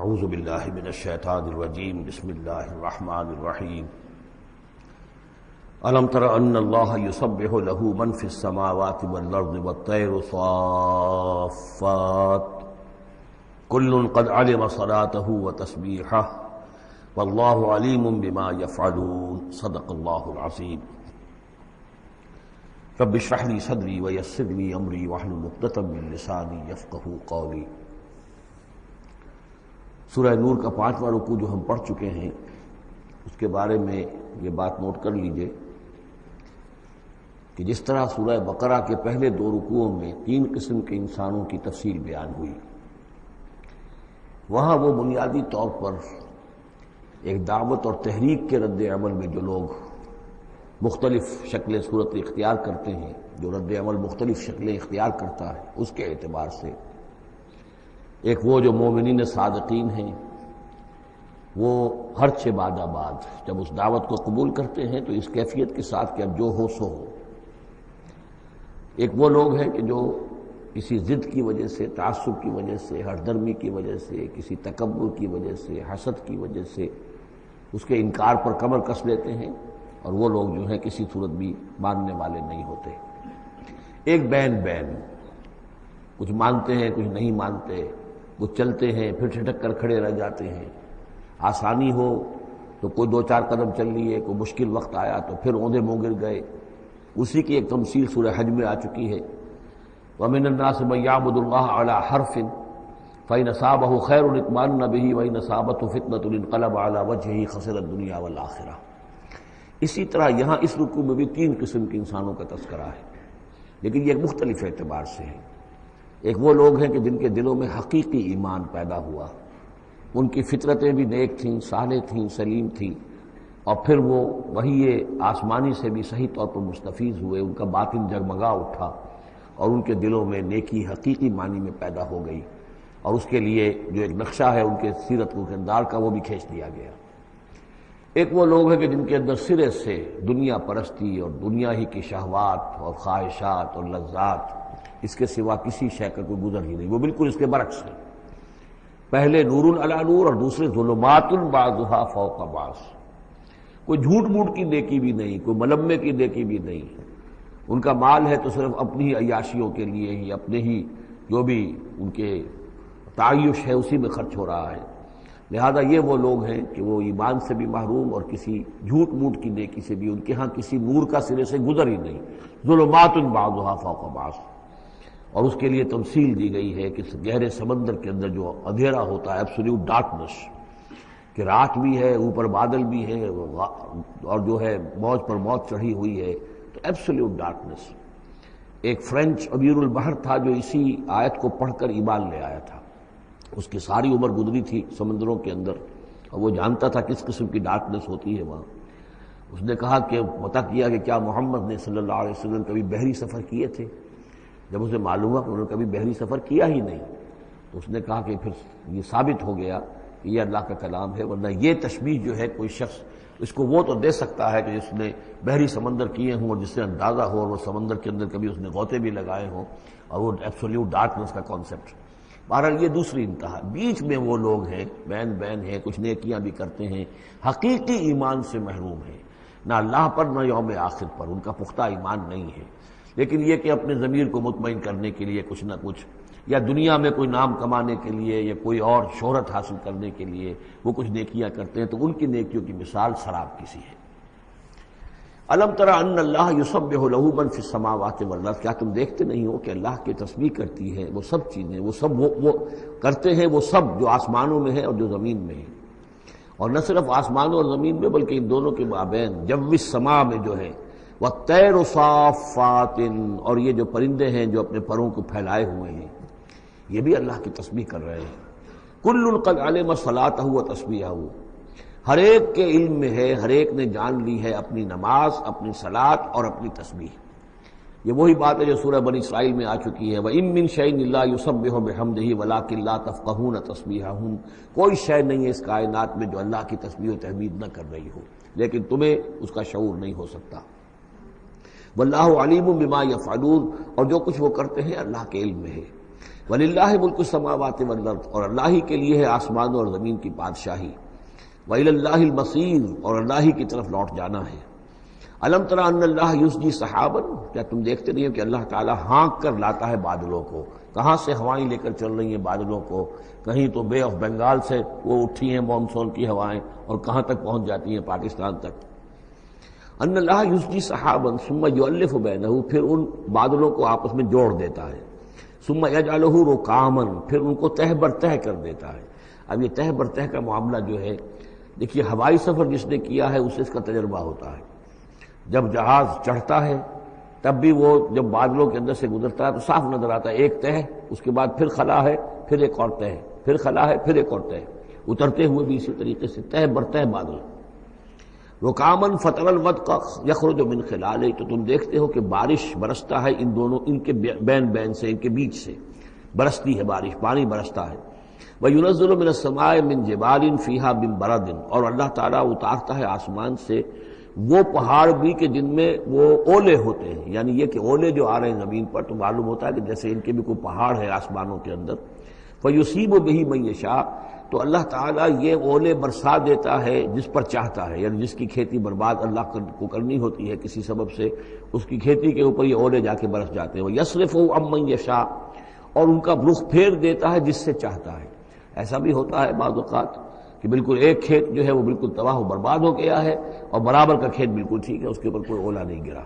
اعوذ باللہ من الشیطان الرجیم بسم اللہ الرحمن الرحیم الم تر ان اللہ یسبح له من فی السماوات والارض والطیر صافات کل قد علم صلاته وتسبیحہ واللہ علیم بما یفعلون صدق اللہ العظیم رب اشرح لی صدری ویسر لی امری واحلل عقدۃ من لسانی یفقہوا قولی۔ سورہ نور کا 5واں رکوع جو ہم پڑھ چکے ہیں اس کے بارے میں یہ بات نوٹ کر لیجئے کہ جس طرح سورہ بقرہ کے پہلے 2 رکوعوں میں 3 قسم کے انسانوں کی تفصیل بیان ہوئی، وہاں وہ بنیادی طور پر ایک دعوت اور تحریک کے رد عمل میں جو لوگ مختلف شکلیں صورت اختیار کرتے ہیں، جو رد عمل مختلف شکلیں اختیار کرتا ہے، اس کے اعتبار سے ایک وہ جو مومنین صادقین ہیں، وہ ہر چھ بعد جب اس دعوت کو قبول کرتے ہیں تو اس کیفیت کے ساتھ کہ اب جو ہو سو ہو۔ ایک وہ لوگ ہیں کہ جو کسی ضد کی وجہ سے، تعصب کی وجہ سے، ہردرمی کی وجہ سے، کسی تکبر کی وجہ سے، حسد کی وجہ سے اس کے انکار پر کمر کس لیتے ہیں، اور وہ لوگ جو ہیں کسی صورت بھی ماننے والے نہیں ہوتے۔ ایک بین کچھ مانتے ہیں کچھ نہیں مانتے، کچھ چلتے ہیں پھر چھٹک کر کھڑے رہ جاتے ہیں، آسانی ہو تو کوئی 2-4 قدم چل لیے، کوئی مشکل وقت آیا تو پھر اوندے منہ گر گئے۔ اسی کی ایک تمثیل سورہ حج میں آ چکی ہے، وَمِنَ النَّاسِ مَن يَعْبُدُ اللَّهَ عَلَى حَرْفٍ فَإِنْ أَصَابَهُ خَيْرٌ اطْمَأَنَّ بِهِ وَإِنْ أَصَابَتْهُ فِتْنَةٌ انقلب عَلَى وَجْهِهِ خَسِرَ الدُّنْيَا وَالْآخِرَةَ۔ اسی طرح یہاں اس رکوع میں بھی 3 قسم کے انسانوں کا تذکرہ ہے، لیکن یہ ایک مختلف اعتبار سے ہے۔ ایک وہ لوگ ہیں کہ جن کے دلوں میں حقیقی ایمان پیدا ہوا، ان کی فطرتیں بھی نیک تھیں، صالح تھیں، سلیم تھیں، اور پھر وہ وہی آسمانی سے بھی صحیح طور پر مستفیض ہوئے، ان کا باطن جگمگا اٹھا اور ان کے دلوں میں نیکی حقیقی معنی میں پیدا ہو گئی، اور اس کے لیے جو ایک نقشہ ہے ان کے سیرت و کردار کا وہ بھی کھینچ دیا گیا۔ ایک وہ لوگ ہیں کہ جن کے اندر سرے سے دنیا پرستی اور دنیا ہی کی شہوات اور خواہشات اور لذات، اس کے سوا کسی شے کا کوئی گزر ہی نہیں، وہ بالکل اس کے برعکس ہے۔ پہلے نور علی نور اور دوسرے ظلمات بعضها فوق بعض۔ کوئی جھوٹ موٹ کی نیکی بھی نہیں، کوئی ملمے کی نیکی بھی نہیں، ان کا مال ہے تو صرف اپنی ہی عیاشیوں کے لیے ہی، اپنے ہی جو بھی ان کے تعیش ہے اسی میں خرچ ہو رہا ہے۔ لہذا یہ وہ لوگ ہیں کہ وہ ایمان سے بھی محروم اور کسی جھوٹ موٹ کی نیکی سے بھی ان کے ہاں کسی نور کا سرے سے گزر ہی نہیں۔ ظلمات بعضها فوق بعض، اور اس کے لیے تمثیل دی گئی ہے کہ گہرے سمندر کے اندر جو اندھیرا ہوتا ہے، ایبسولوٹ ڈارکنس، کہ رات بھی ہے، اوپر بادل بھی ہے، اور جو ہے موج پر موج چڑھی ہوئی ہے، تو ایبسولوٹ ڈارکنس۔ ایک فرینچ امیر البحر تھا جو اسی آیت کو پڑھ کر ایمان لے آیا تھا، اس کی ساری عمر گزری تھی سمندروں کے اندر، اور وہ جانتا تھا کس قسم کی ڈارکنس ہوتی ہے وہاں۔ اس نے کہا کہ پتہ کیا کہ کیا محمد نے صلی اللہ علیہ وسلم کبھی بحری سفر کیے تھے؟ جب اسے معلوم ہوا کہ انہوں نے کبھی بحری سفر کیا ہی نہیں، تو اس نے کہا کہ پھر یہ ثابت ہو گیا کہ یہ اللہ کا کلام ہے، ورنہ یہ تشبیہ جو ہے کوئی شخص اس کو وہ تو دے سکتا ہے کہ جس نے بحری سمندر کیے ہوں اور جس سے اندازہ ہو، اور وہ سمندر کے اندر کبھی اس نے غوطے بھی لگائے ہوں، اور وہ ایبسولوٹ ڈارکنس کا کانسیپٹ۔ بہرحال یہ دوسری انتہا۔ بیچ میں وہ لوگ ہیں، بین ہیں، کچھ نیکیاں بھی کرتے ہیں، حقیقی ایمان سے محروم ہیں، نہ اللہ پر نہ یوم آخر پر ان کا پختہ ایمان نہیں ہے، لیکن یہ کہ اپنے ضمیر کو مطمئن کرنے کے لیے کچھ نہ کچھ، یا دنیا میں کوئی نام کمانے کے لیے یا کوئی اور شہرت حاصل کرنے کے لیے وہ کچھ نیکیاں کرتے ہیں، تو ان کی نیکیوں کی مثال سراب کی سی ہے۔ الم تر ان اللہ یسبح له من فی السماوات والارض، کیا تم دیکھتے نہیں ہو کہ اللہ کی تسبیح کرتی ہے وہ سب چیزیں، وہ سب وہ کرتے ہیں وہ سب جو آسمانوں میں ہے اور جو زمین میں ہے، اور نہ صرف آسمانوں اور زمین میں بلکہ ان دونوں کے مابین جو السماء میں جو ہے، والطیر صافات، اور یہ جو پرندے ہیں جو اپنے پروں کو پھیلائے ہوئے ہیں، یہ بھی اللہ کی تسبیح کر رہے ہیں۔ کل قد علم صلاتہ و تسبیحہ، ہر ایک کے علم میں ہے، ہر ایک نے جان لی ہے اپنی نماز، اپنی صلاۃ اور اپنی تسبیح۔ یہ وہی بات ہے جو سورہ بنی اسرائیل میں آ چکی ہے، وَإِن مِّن شَيْءٍ إِلَّا يُسَبِّحُ بِحَمْدِهِ وَلَٰكِن لَّا تَفْقَهُونَ تَسْبِيحَهُمْ، کوئی شے نہیں ہے اس کائنات میں جو اللہ کی تسبیح و تحمید نہ کر رہی ہو، لیکن تمہیں اس کا شعور نہیں ہو سکتا۔ واللہ علیم بما یفعلون، اور جو کچھ وہ کرتے ہیں اللہ کے علم میں ہے۔ وَلِلَّهِ مُلْكُ السَّمَاوَاتِ وَالْأَرْضِ، اور اللہ ہی کے لیے ہے آسمانوں اور زمین کی بادشاہی، وَإِلَى اللَّهِ الْمَصِيرُ، اور اللہ ہی کی طرف لوٹ جانا ہے۔ الم تر ان اللہ یسجی سحابا، کیا تم دیکھتے نہیں ہو کہ اللہ تعالیٰ ہانک کر لاتا ہے بادلوں کو؟ کہاں سے ہوائیں لے کر چل رہی ہیں بادلوں کو؟ کہیں تو بے آف بنگال سے وہ اٹھی ہیں مانسون کی ہوائیں، اور کہاں تک پہنچ جاتی ہیں؟ پاکستان تک۔ ان اللہ یسجی سحابا ثم یؤلف بینہ، پھر ان بادلوں کو آپس میں جوڑ دیتا ہے، ثم یجعلہ رکاما، پھر ان کو تہ بر تہ کر دیتا ہے۔ اب یہ تہ بر تہ کا معاملہ جو ہے، دیکھیے ہوائی سفر جس نے کیا ہے اسے اس کا تجربہ ہوتا ہے۔ جب جہاز چڑھتا ہے تب بھی وہ جب بادلوں کے اندر سے گزرتا ہے تو صاف نظر آتا ہے ایک تہ، اس کے بعد پھر خلا ہے، پھر ایک اور تہ، پھر خلا ہے، پھر ایک اور تہ، اترتے ہوئے بھی اسی طریقے سے تہ بر تہ بادل۔ رکامن فتر الودق یخرج من خلالہ، تو تم دیکھتے ہو کہ بارش برستا ہے ان دونوں، ان کے بین سے، ان کے بیچ سے برستی ہے بارش، پانی برستا ہے۔ وَيُنَزِّلُ مِنَ السَّمَاءِ مِن جِبَالٍ فِيهَا مِن بَرَدٍ، اور اللہ تعالیٰ اتارتا ہے آسمان سے وہ پہاڑ بھی کہ جن میں وہ اولے ہوتے ہیں، یعنی یہ کہ اولے جو آ رہے ہیں زمین پر تو معلوم ہوتا ہے کہ جیسے ان کے بھی کوئی پہاڑ ہے آسمانوں کے اندر۔ فَيُصِيبُ بِهِ مَن يَشَاءُ، تو اللہ تعالیٰ یہ اولے برسا دیتا ہے جس پر چاہتا ہے، یعنی جس کی کھیتی برباد اللہ کو کرنی ہوتی ہے کسی سبب سے، اس کی کھیتی کے اوپر یہ اولے جا کے برس جاتے ہیں۔ وَيَصْرِفُهُ عَن مَن يَشَاءُ، اور ان کا رخ پھیر دیتا ہے جس سے چاہتا ہے۔ ایسا بھی ہوتا ہے بعض اوقات کہ بالکل ایک کھیت جو ہے وہ بالکل تباہ و برباد ہو گیا ہے اور برابر کا کھیت بالکل ٹھیک ہے، اس کے اوپر کوئی اولا نہیں گرا۔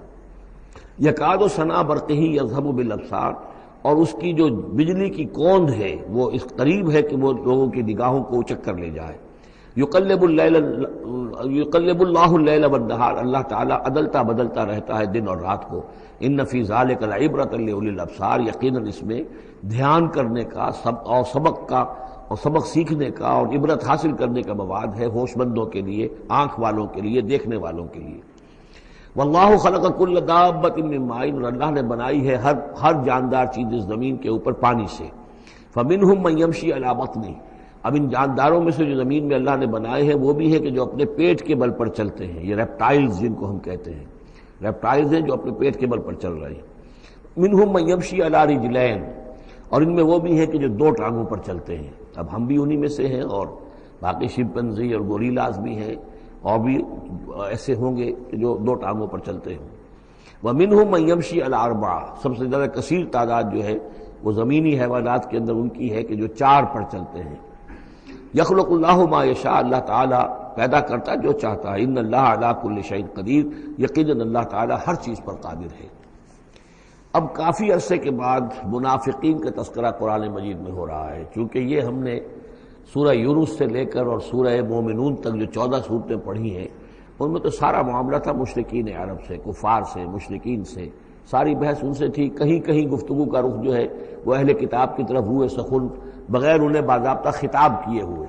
یکاد سنا برقہ یذھب بالابصار، اور اس کی جو بجلی کی کوند ہے وہ اس قریب ہے کہ وہ لوگوں کی نگاہوں کو اچک کر لے جائے۔ یقلب اللہ اللیل والنہار، اللہ تعالیٰ عدلتا بدلتا رہتا ہے دن اور رات کو۔ ان فی ذلک لعبرۃ لاولی الابصار، یقیناً اس میں دھیان کرنے کا اور سبق سیکھنے کا اور عبرت حاصل کرنے کا مواد ہے ہوش مندوں کے لیے، آنکھ والوں کے لیے، دیکھنے والوں کے لیے۔ واللہ خلق کل دابۃ من ماء، اور اللہ نے بنائی ہے ہر جاندار چیز اس زمین کے اوپر پانی سے۔ فمنہم من یمشی علی بطنہ، اب ان جانداروں میں سے جو زمین میں اللہ نے بنائے ہیں وہ بھی ہے کہ جو اپنے پیٹ کے بل پر چلتے ہیں، یہ ریپٹائلز جن کو ہم کہتے ہیں، ریپٹائلز ہیں جو اپنے پیٹ کے بل پر چل رہے ہیں۔ منہم من یمشی علی رجلین، اور ان میں وہ بھی ہیں کہ جو دو ٹانگوں پر چلتے ہیں۔ اب ہم بھی انہی میں سے ہیں، اور باقی شمپنزی اور گوریلاز بھی ہیں، اور بھی ایسے ہوں گے کہ جو دو ٹانگوں پر چلتے ہوں۔ وَمِنْهُمْ مَنْ يَمْشِي عَلَى أَرْبَعٍ، سب سے زیادہ کثیر تعداد جو ہے وہ زمینی حیوانات کے اندر ان کی ہے کہ جو چار پر چلتے ہیں۔ یخلق اللہ ما یشاء، اللہ تعالیٰ پیدا کرتا جو چاہتا ہے۔ ان اللہ علی کل شیء قدیر، یقیناً اللہ تعالیٰ ہر چیز پر قادر ہے۔ اب کافی عرصے کے بعد منافقین کا تذکرہ قرآن مجید میں ہو رہا ہے، چونکہ یہ ہم نے سورہ یونس سے لے کر اور سورہ مومنون تک جو 14 صورتیں پڑھی ہیں ان میں تو سارا معاملہ تھا مشرکین عرب سے، کفار سے، مشرکین سے، ساری بحث ان سے تھی۔ کہیں کہیں گفتگو کا رخ جو ہے وہ اہل کتاب کی طرف ہوئے سخن، بغیر انہیں باضابطہ خطاب کیے ہوئے،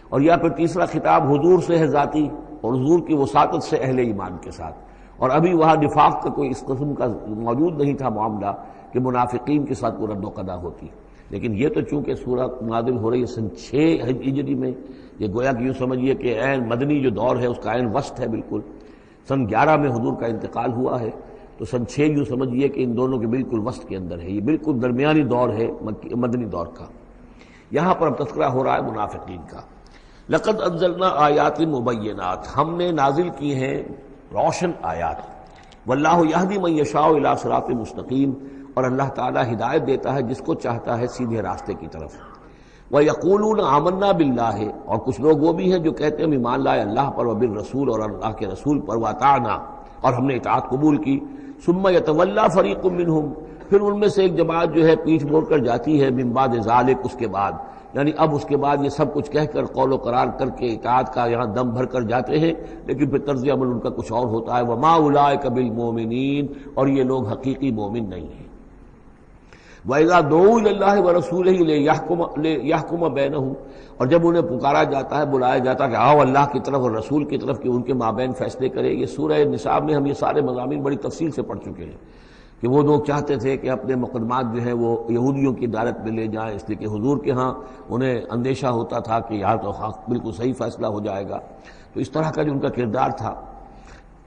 اور یا پھر تیسرا خطاب حضور سے ہے ذاتی، اور حضور کی وساطت سے اہل ایمان کے ساتھ، اور ابھی وہاں نفاق کا کوئی اس قسم کا موجود نہیں تھا معاملہ کہ منافقین کے ساتھ کوئی رد و قدا ہوتی۔ لیکن یہ تو چونکہ سورہ نازل ہو رہی ہے سن 6 ہجری میں، یہ گویا کہ یوں سمجھیے کہ عین مدنی جو دور ہے اس کا عین وسط ہے، بالکل سن 11 میں حضور کا انتقال ہوا ہے، تو سن 6 یوں سمجھیے کہ ان دونوں کے بالکل وسط کے اندر ہے، یہ بالکل درمیانی دور ہے مدنی دور کا۔ یہاں پر اب تذکرہ ہو رہا ہے منافقین کا۔ لقد انزلنا آیات مبینات، ہم نے نازل کی ہیں روشن آیات۔ واللہ یہدی من یشاء الی صراط مستقیم، اور اللہ تعالیٰ ہدایت دیتا ہے جس کو چاہتا ہے سیدھے راستے کی طرف۔ وَيَقُولُونَ آمَنَّا بِاللَّهِ، اور کچھ لوگ وہ بھی ہیں جو کہتے ہیں ہم ایمان لائے اللہ پر، وبالرسول، اور اللہ کے رسول پر، وَأَطَعْنَا، اور ہم نے اطاعت قبول کی۔ ثُمَّ يَتَوَلَّىٰ فَرِيقٌ مِّنْهُمْ، پھر ان میں سے ایک جماعت جو ہے پیٹھ موڑ کر جاتی ہے، مِن بَعْدِ ذَلِكَ، اس کے بعد، یعنی اب اس کے بعد یہ سب کچھ کہہ کر قول و قرار کر کے اطاعت کا یہاں دم بھر کر جاتے ہیں، لیکن پھر طرز عمل ان کا کچھ اور ہوتا ہے۔ وَمَا أُولَٰئِكَ بِالْمُؤْمِنِينَ، اور یہ لوگ حقیقی مومن نہیں ہیں۔ وَإِذَا دُعُوا إِلَى اللَّهِ وَرَسُولِهِ لِيَحْكُمَ بَيْنَهُمْ، اور جب انہیں پکارا جاتا ہے، بلایا جاتا ہے کہ آؤ اللہ کی طرف اور رسول کی طرف کہ ان کے مابین فیصلے کرے۔ یہ سورہ نساء میں ہم یہ سارے مضامین بڑی تفصیل سے پڑھ چکے ہیں کہ وہ لوگ چاہتے تھے کہ اپنے مقدمات جو ہیں وہ یہودیوں کی عدالت میں لے جائیں، اس لیے کہ حضور کے ہاں انہیں اندیشہ ہوتا تھا کہ یہاں تو بالکل صحیح فیصلہ ہو جائے گا۔ تو اس طرح کا جو ان کا کردار تھا،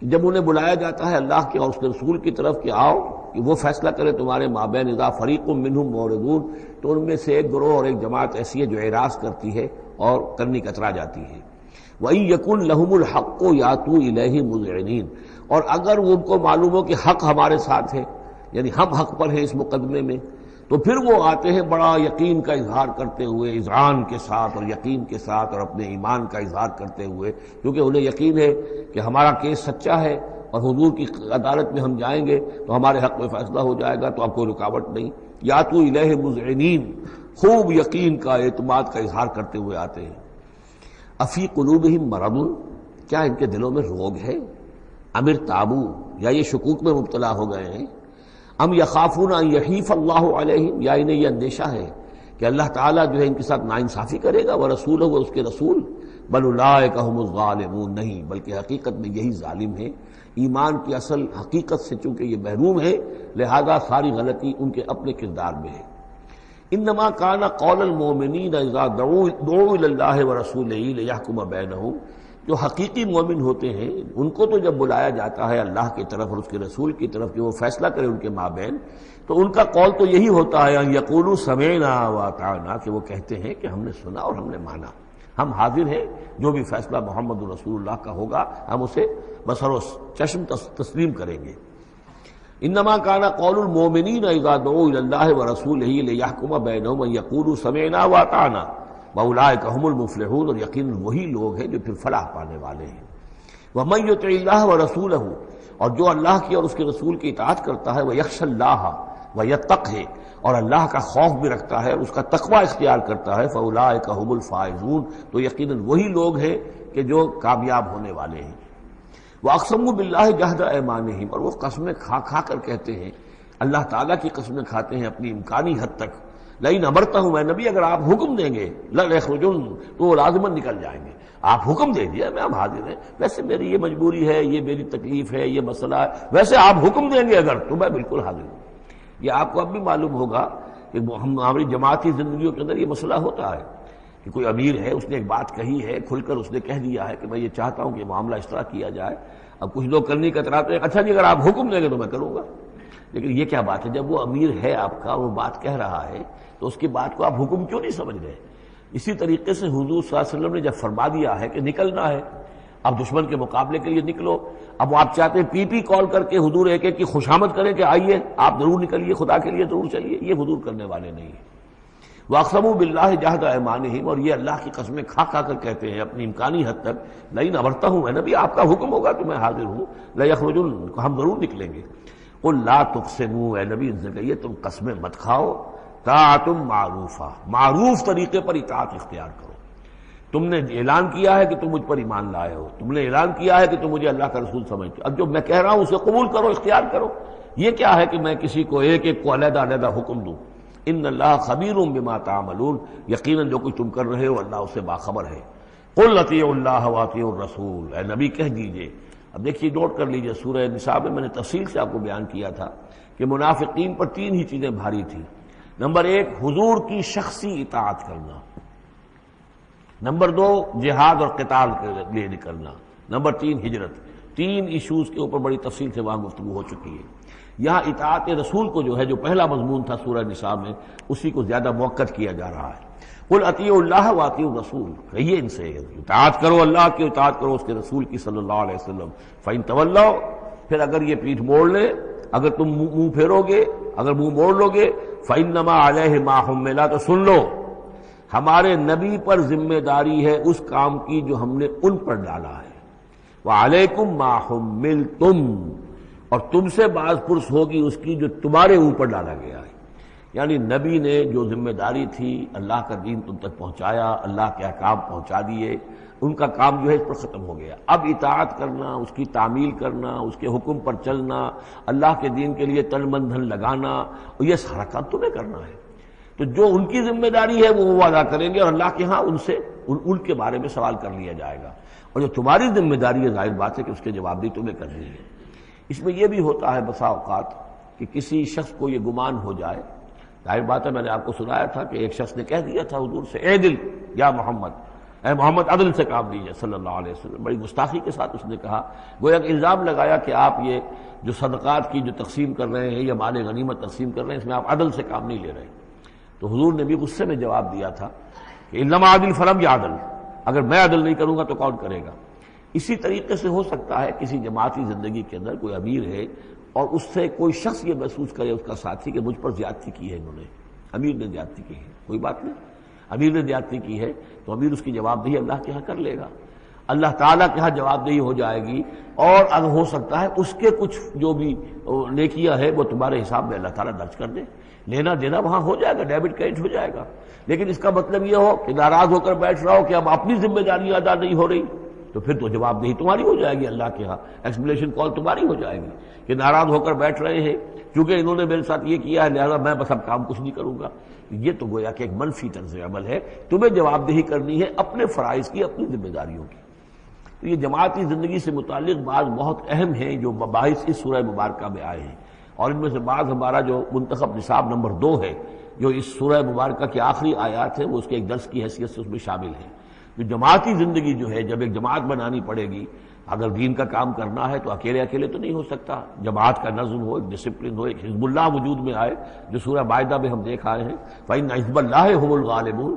جب انہیں بلایا جاتا ہے اللہ کے اور اس کے رسول کی طرف کہ آؤ کہ وہ فیصلہ کرے تمہارے مابین اذا فریق منہم معرضون، تو ان میں سے ایک گروہ اور ایک جماعت ایسی ہے جو اعراض کرتی ہے اور کرنی کترا جاتی ہے۔ وَإِن يَكُن لَهُمُ الْحَقُّ يَأْتُوا إِلَيْهِ مُذْعِنِينَ، اور اگر وہ ان کو معلوم ہو کہ حق ہمارے ساتھ ہے، یعنی ہم حق پر ہیں اس مقدمے میں، تو پھر وہ آتے ہیں بڑا یقین کا اظہار کرتے ہوئے، اذعان کے ساتھ اور یقین کے ساتھ اور اپنے ایمان کا اظہار کرتے ہوئے، کیونکہ انہیں یقین ہے کہ ہمارا کیس سچا ہے اور حضور کی عدالت میں ہم جائیں گے تو ہمارے حق میں فیصلہ ہو جائے گا، تو اب کوئی رکاوٹ نہیں۔ یاتوا الیہ مذعنین، خوب یقین کا اعتماد کا اظہار کرتے ہوئے آتے ہیں۔ افی قلوبہم مرض، کیا ان کے دلوں میں روگ ہے؟ ام ارتابوا، یا یہ شکوک میں مبتلا ہو گئے ہیں؟ ام یخافون ان یحیف اللہ علیہم، یا انہیں یہ اندیشہ ہے کہ اللہ تعالیٰ جو ہے ان کے ساتھ ناانصافی کرے گا، ورسولہ، وہ اس کے رسول، بل اولئک هم الظالمون، نہیں بلکہ حقیقت میں یہی ظالم ہیں۔ ایمان کی اصل حقیقت سے چونکہ یہ محروم ہے، لہذا ساری غلطی ان کے اپنے کردار میں ہے۔ انما کان قول المؤمنین اذا دعوا الی اللہ ورسولہ لیحکم بینہم، جو حقیقی مومن ہوتے ہیں ان کو تو جب بلایا جاتا ہے اللہ کی طرف اور اس کے رسول کی طرف کہ وہ فیصلہ کرے ان کے مابین، تو ان کا قول تو یہی ہوتا ہے ان یقولوا سمعنا واطعنا، کہ وہ کہتے ہیں کہ ہم نے سنا اور ہم نے مانا، ہم حاضر ہیں، جو بھی فیصلہ محمد رسول اللہ کا ہوگا ہم اسے بصر و چشم تسلیم کریں گے۔ انما کان قول المؤمنین اذا دعوا الی اللہ ورسولہ لیحکم بینہم ان یقولوا سمعنا واطعنا واولئک هم المفلحون، اور یقیناً وہی لوگ ہیں جو پھر فلاح پانے والے ہیں۔ ومن یطع اللہ ورسولہ، اور جو اللہ کی اور اس کے رسول کی اطاعت کرتا ہے، ویخشى اللہ ویتقہ، اور اللہ کا خوف بھی رکھتا ہے اور اس کا تقوی اختیار کرتا ہے، فاولئک هم الفائزون، تو یقیناً وہی لوگ ہیں کہ جو کامیاب ہونے والے ہیں۔ واقسموا باللہ جہد ایمانہم، اور وہ قسمیں کھا کھا کر کہتے ہیں، اللہ تعالیٰ کی قسمیں کھاتے ہیں اپنی امکانی حد تک، لئن امرتہم، اے نبی اگر آپ حکم دیں گے، لَيَخْرُجُنَّ، تو وہ لازماً نکل جائیں گے۔ آپ حکم دے دیا میں ہم حاضر ہیں، ویسے میری یہ مجبوری ہے، یہ میری تکلیف ہے، یہ مسئلہ ہے، ویسے آپ حکم دیں گے اگر، تو میں بالکل حاضر ہوں۔ یہ آپ کو اب بھی معلوم ہوگا کہ ہماری جماعتی زندگیوں کے اندر یہ مسئلہ ہوتا ہے کہ کوئی امیر ہے، اس نے ایک بات کہی ہے، کھل کر اس نے کہہ دیا ہے کہ میں یہ چاہتا ہوں کہ معاملہ اس طرح کیا جائے۔ اب کچھ لوگ کرنے کا کتراتے ہیں، اچھا جی اگر آپ حکم دیں گے تو میں کروں گا۔ لیکن یہ کیا بات ہے، جب وہ امیر ہے آپ کا، وہ بات کہہ رہا ہے، تو اس کی بات کو آپ حکم کیوں نہیں سمجھ رہے؟ اسی طریقے سے حضور صلی اللہ علیہ وسلم نے جب فرما دیا ہے کہ نکلنا ہے، اب دشمن کے مقابلے کے لیے نکلو، اب آپ چاہتے ہیں پی کال کر کے حضور ایک ایک کی خوشامد کریں کہ آئیے آپ ضرور نکلیے، خدا کے لیے ضرور چلیے، یہ حضور کرنے والے نہیں ہیں۔ واقسموا باللہ جہد ایمانہم، اور یہ اللہ کی قسمیں کھا کھا کر کہتے ہیں اپنی امکانی حد تک، لئن امرتہم، اے نبی آپ کا حکم ہوگا تو میں حاضر ہوں، لیخرجن، ہم ضرور نکلیں گے۔ قل لا تقسموا، اے نبی ان سے کہیے تم قسمیں مت کھاؤ، طاعۃ معروفہ، معروف طریقے پر اطاعت اختیار کرو۔ تم نے اعلان کیا ہے کہ تم مجھ پر ایمان لائے ہو، تم نے اعلان کیا ہے کہ تم مجھے اللہ کا رسول سمجھتے ہو، اب جو میں کہہ رہا ہوں اسے قبول کرو، اختیار کرو۔ یہ کیا ہے کہ میں کسی کو ایک ایک کو علیحدہ علیحدہ حکم دوں؟ ان اللہ خبیر بما تعملون، یقیناً جو کچھ تم کر رہے ہو اللہ اس سے باخبر ہے۔ قل اطیعوا اللہ واطیعوا الرسول، اے نبی کہہ دیجئے۔ اب دیکھیے نوٹ کر لیجئے، سورہ نساء میں نے تفصیل سے آپ کو بیان کیا تھا کہ منافقین پر تین ہی چیزیں بھاری تھیں۔ نمبر ایک، حضور کی شخصی اطاعت کرنا، نمبر دو، جہاد اور قتال کے لیے نکلنا، نمبر تین، ہجرت۔ تین ایشوز کے اوپر بڑی تفصیل سے وہاں گفتگو ہو چکی ہے۔ یہاں اطاعت رسول کو جو ہے، جو پہلا مضمون تھا سورہ نساء میں، اسی کو زیادہ موقت کیا جا رہا ہے۔ قل اطیعوا اللہ واطیعوا الرسول، کہیے ان سے اطاعت کرو، اللہ کی اطاعت کرو، اس کے رسول کی صلی اللہ علیہ وسلم۔ فإن تولوا، پھر اگر یہ پیٹھ موڑ لے، اگر تم منہ پھیرو گے، اگر منہ موڑ لو گے، فإنما علیہ ما حمل، تو سن لو ہمارے نبی پر ذمہ داری ہے اس کام کی جو ہم نے ان پر ڈالا ہے، وعلیکم ما حملتم، اور تم سے باز پرس ہوگی اس کی جو تمہارے اوپر ڈالا گیا ہے۔ یعنی نبی نے جو ذمہ داری تھی اللہ کا دین تم تک پہنچایا، اللہ کے احکام پہنچا دیے، ان کا کام جو ہے اس پر ختم ہو گیا۔ اب اطاعت کرنا، اس کی تعمیل کرنا، اس کے حکم پر چلنا، اللہ کے دین کے لیے تن من دھن لگانا، اور یہ سارا کام تمہیں کرنا ہے۔ تو جو ان کی ذمہ داری ہے وہ ادا کریں گے، اور اللہ کے ہاں ان سے ان کے بارے میں سوال کر لیا جائے گا، اور جو تمہاری ذمہ داری ہے ظاہر بات ہے کہ اس کے جواب بھی تمہیں کرنی ہے۔ اس میں یہ بھی ہوتا ہے بسا اوقات کہ کسی شخص کو یہ گمان ہو جائے، ظاہر بات ہے میں نے آپ کو سنایا تھا کہ ایک شخص نے کہہ دیا تھا حضور سے، اے دل یا محمد، اے محمد عدل سے کام لیجیے صلی اللہ علیہ وسلم. بڑی گستاخی کے ساتھ اس نے کہا، گویا کہ الزام لگایا کہ آپ یہ جو صدقات کی جو تقسیم کر رہے ہیں یا مال غنیمت تقسیم کر رہے ہیں اس میں آپ عدل سے کام نہیں لے رہے. تو حضور نے بھی غصے میں جواب دیا تھا کہ انما عدل فلم یا عدل، اگر میں عدل نہیں کروں گا تو کون کرے گا. اسی طریقے سے ہو سکتا ہے کسی جماعتی زندگی کے اندر کوئی امیر ہے اور اس سے کوئی شخص یہ محسوس کرے اس کا ساتھی کہ مجھ پر زیادتی کی ہے انہوں نے، امیر نے زیادتی کی ہے. کوئی بات نہیں، امیر نے زیادتی کی ہے تو امیر اس کی جواب دہی اللہ کے ہاں کر لے گا، اللہ تعالیٰ کے ہاں جواب دہی ہو جائے گی. اور اگر ہو سکتا ہے اس کے کچھ جو بھی نیکیاں ہے وہ تمہارے حساب میں اللہ تعالیٰ درج کر دے، لینا دینا وہاں ہو جائے گا، ڈیبٹ کریڈٹ ہو جائے گا. لیکن اس کا مطلب یہ ہو کہ ناراض ہو کر بیٹھ رہا ہو کہ اب اپنی ذمہ داری ادا نہیں ہو رہی، تو پھر تو جواب دہی تمہاری ہو جائے گی اللہ کے ہاں، ایکسپلیشن کال تمہاری ہو جائے گی کہ ناراض ہو کر بیٹھ رہے ہیں کیونکہ انہوں نے میرے ساتھ یہ کیا ہے لہذا میں بس اب کام کچھ نہیں کروں گا. یہ تو گویا کہ ایک منفی طرز عمل ہے. تمہیں جواب دہی کرنی ہے اپنے فرائض کی، اپنی ذمہ داریوں کی. تو یہ جماعتی زندگی سے متعلق بعض بہت اہم ہیں جو مباحث اس سورہ مبارکہ میں آئے ہیں، اور ان میں سے بعض ہمارا جو منتخب نصاب نمبر 2 ہے جو اس سورہ مبارکہ کی آخری آیات ہیں وہ اس کے ایک درس کی حیثیت سے اس میں شامل ہیں. جو جماعتی زندگی جو ہے جب ایک جماعت بنانی پڑے گی، اگر دین کا کام کرنا ہے تو اکیلے اکیلے تو نہیں ہو سکتا. جماعت کا نظم ہو، ایک ڈسپلن ہو، ایک حزب اللہ وجود میں آئے جو سورہ مائدہ میں ہم دیکھ آئے ہیں فَإِنَّ حِزْبَ اللَّهِ هُمُ الْغَالِبُونَ.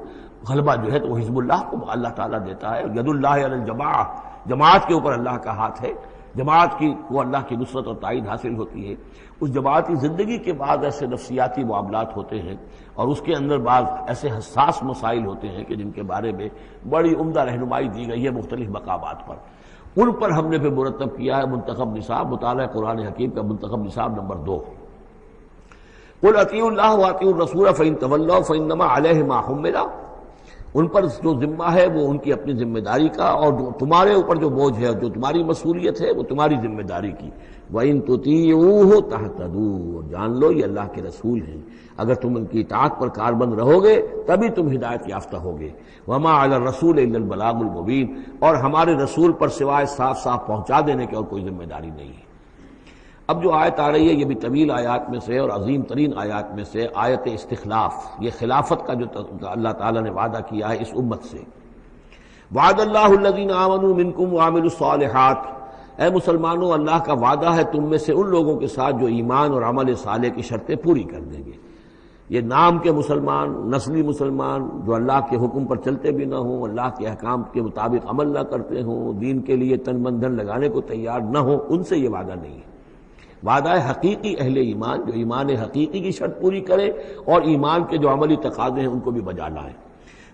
غلبہ جو ہے تو وہ حزب اللہ کو اللہ تعالیٰ دیتا ہے. ید اللہ علی الجماعہ، جماعت کے اوپر اللہ کا ہاتھ ہے، جماعت کی کو اللہ کی نصرت اور تائید حاصل ہوتی ہے. اس جماعتی زندگی کے بعد ایسے نفسیاتی معاملات ہوتے ہیں اور اس کے اندر بعض ایسے حساس مسائل ہوتے ہیں کہ جن کے بارے میں بڑی عمدہ رہنمائی دی گئی ہے مختلف مقامات پر. ان پر ہم نے پھر مرتب کیا ہے منتخب نصاب، مطالعہ قرآن حکیم کا منتخب نصاب نمبر 2. قل اطیعوا اللہ واطیعوا الرسول فإن تولوا فإنما علیہ ما حمل. ان پر جو ذمہ ہے وہ ان کی اپنی ذمہ داری کا، اور جو تمہارے اوپر جو بوجھ ہے جو تمہاری مسئولیت ہے وہ تمہاری ذمہ داری کی. وَإِن تُطِيعُوهُ تَهْتَدُوا. جان لو یہ اللہ کے رسول ہیں، اگر تم ان کی اطاعت پر کاربند رہو گے تبھی تم ہدایت یافتہ ہوگے. وَمَا عَلَى الرَّسُولِ إِلَّا الْبَلَاغُ الْمُبِينُ. اور ہمارے رسول پر سوائے صاف صاف پہنچا دینے کے اور کوئی ذمہ داری نہیں ہے. اب جو آیت آ رہی ہے یہ بھی طویل آیات میں سے اور عظیم ترین آیات میں سے آیت استخلاف، یہ خلافت کا جو اللہ تعالیٰ نے وعدہ کیا ہے اس امت سے. وعد اللہ الذین آمنوا منکم وعملوا الصالحات. اے مسلمانوں، اللہ کا وعدہ ہے تم میں سے ان لوگوں کے ساتھ جو ایمان اور عمل صالح کی شرطیں پوری کر دیں گے. یہ نام کے مسلمان، نسلی مسلمان جو اللہ کے حکم پر چلتے بھی نہ ہوں، اللہ کے احکام کے مطابق عمل نہ کرتے ہوں، دین کے لیے تن من دھن لگانے کو تیار نہ ہوں، ان سے یہ وعدہ نہیں ہے. وعدہ ہے حقیقی اہل ایمان جو ایمان حقیقی کی شرط پوری کرے اور ایمان کے جو عملی تقاضے ہیں ان کو بھی بجا لائے.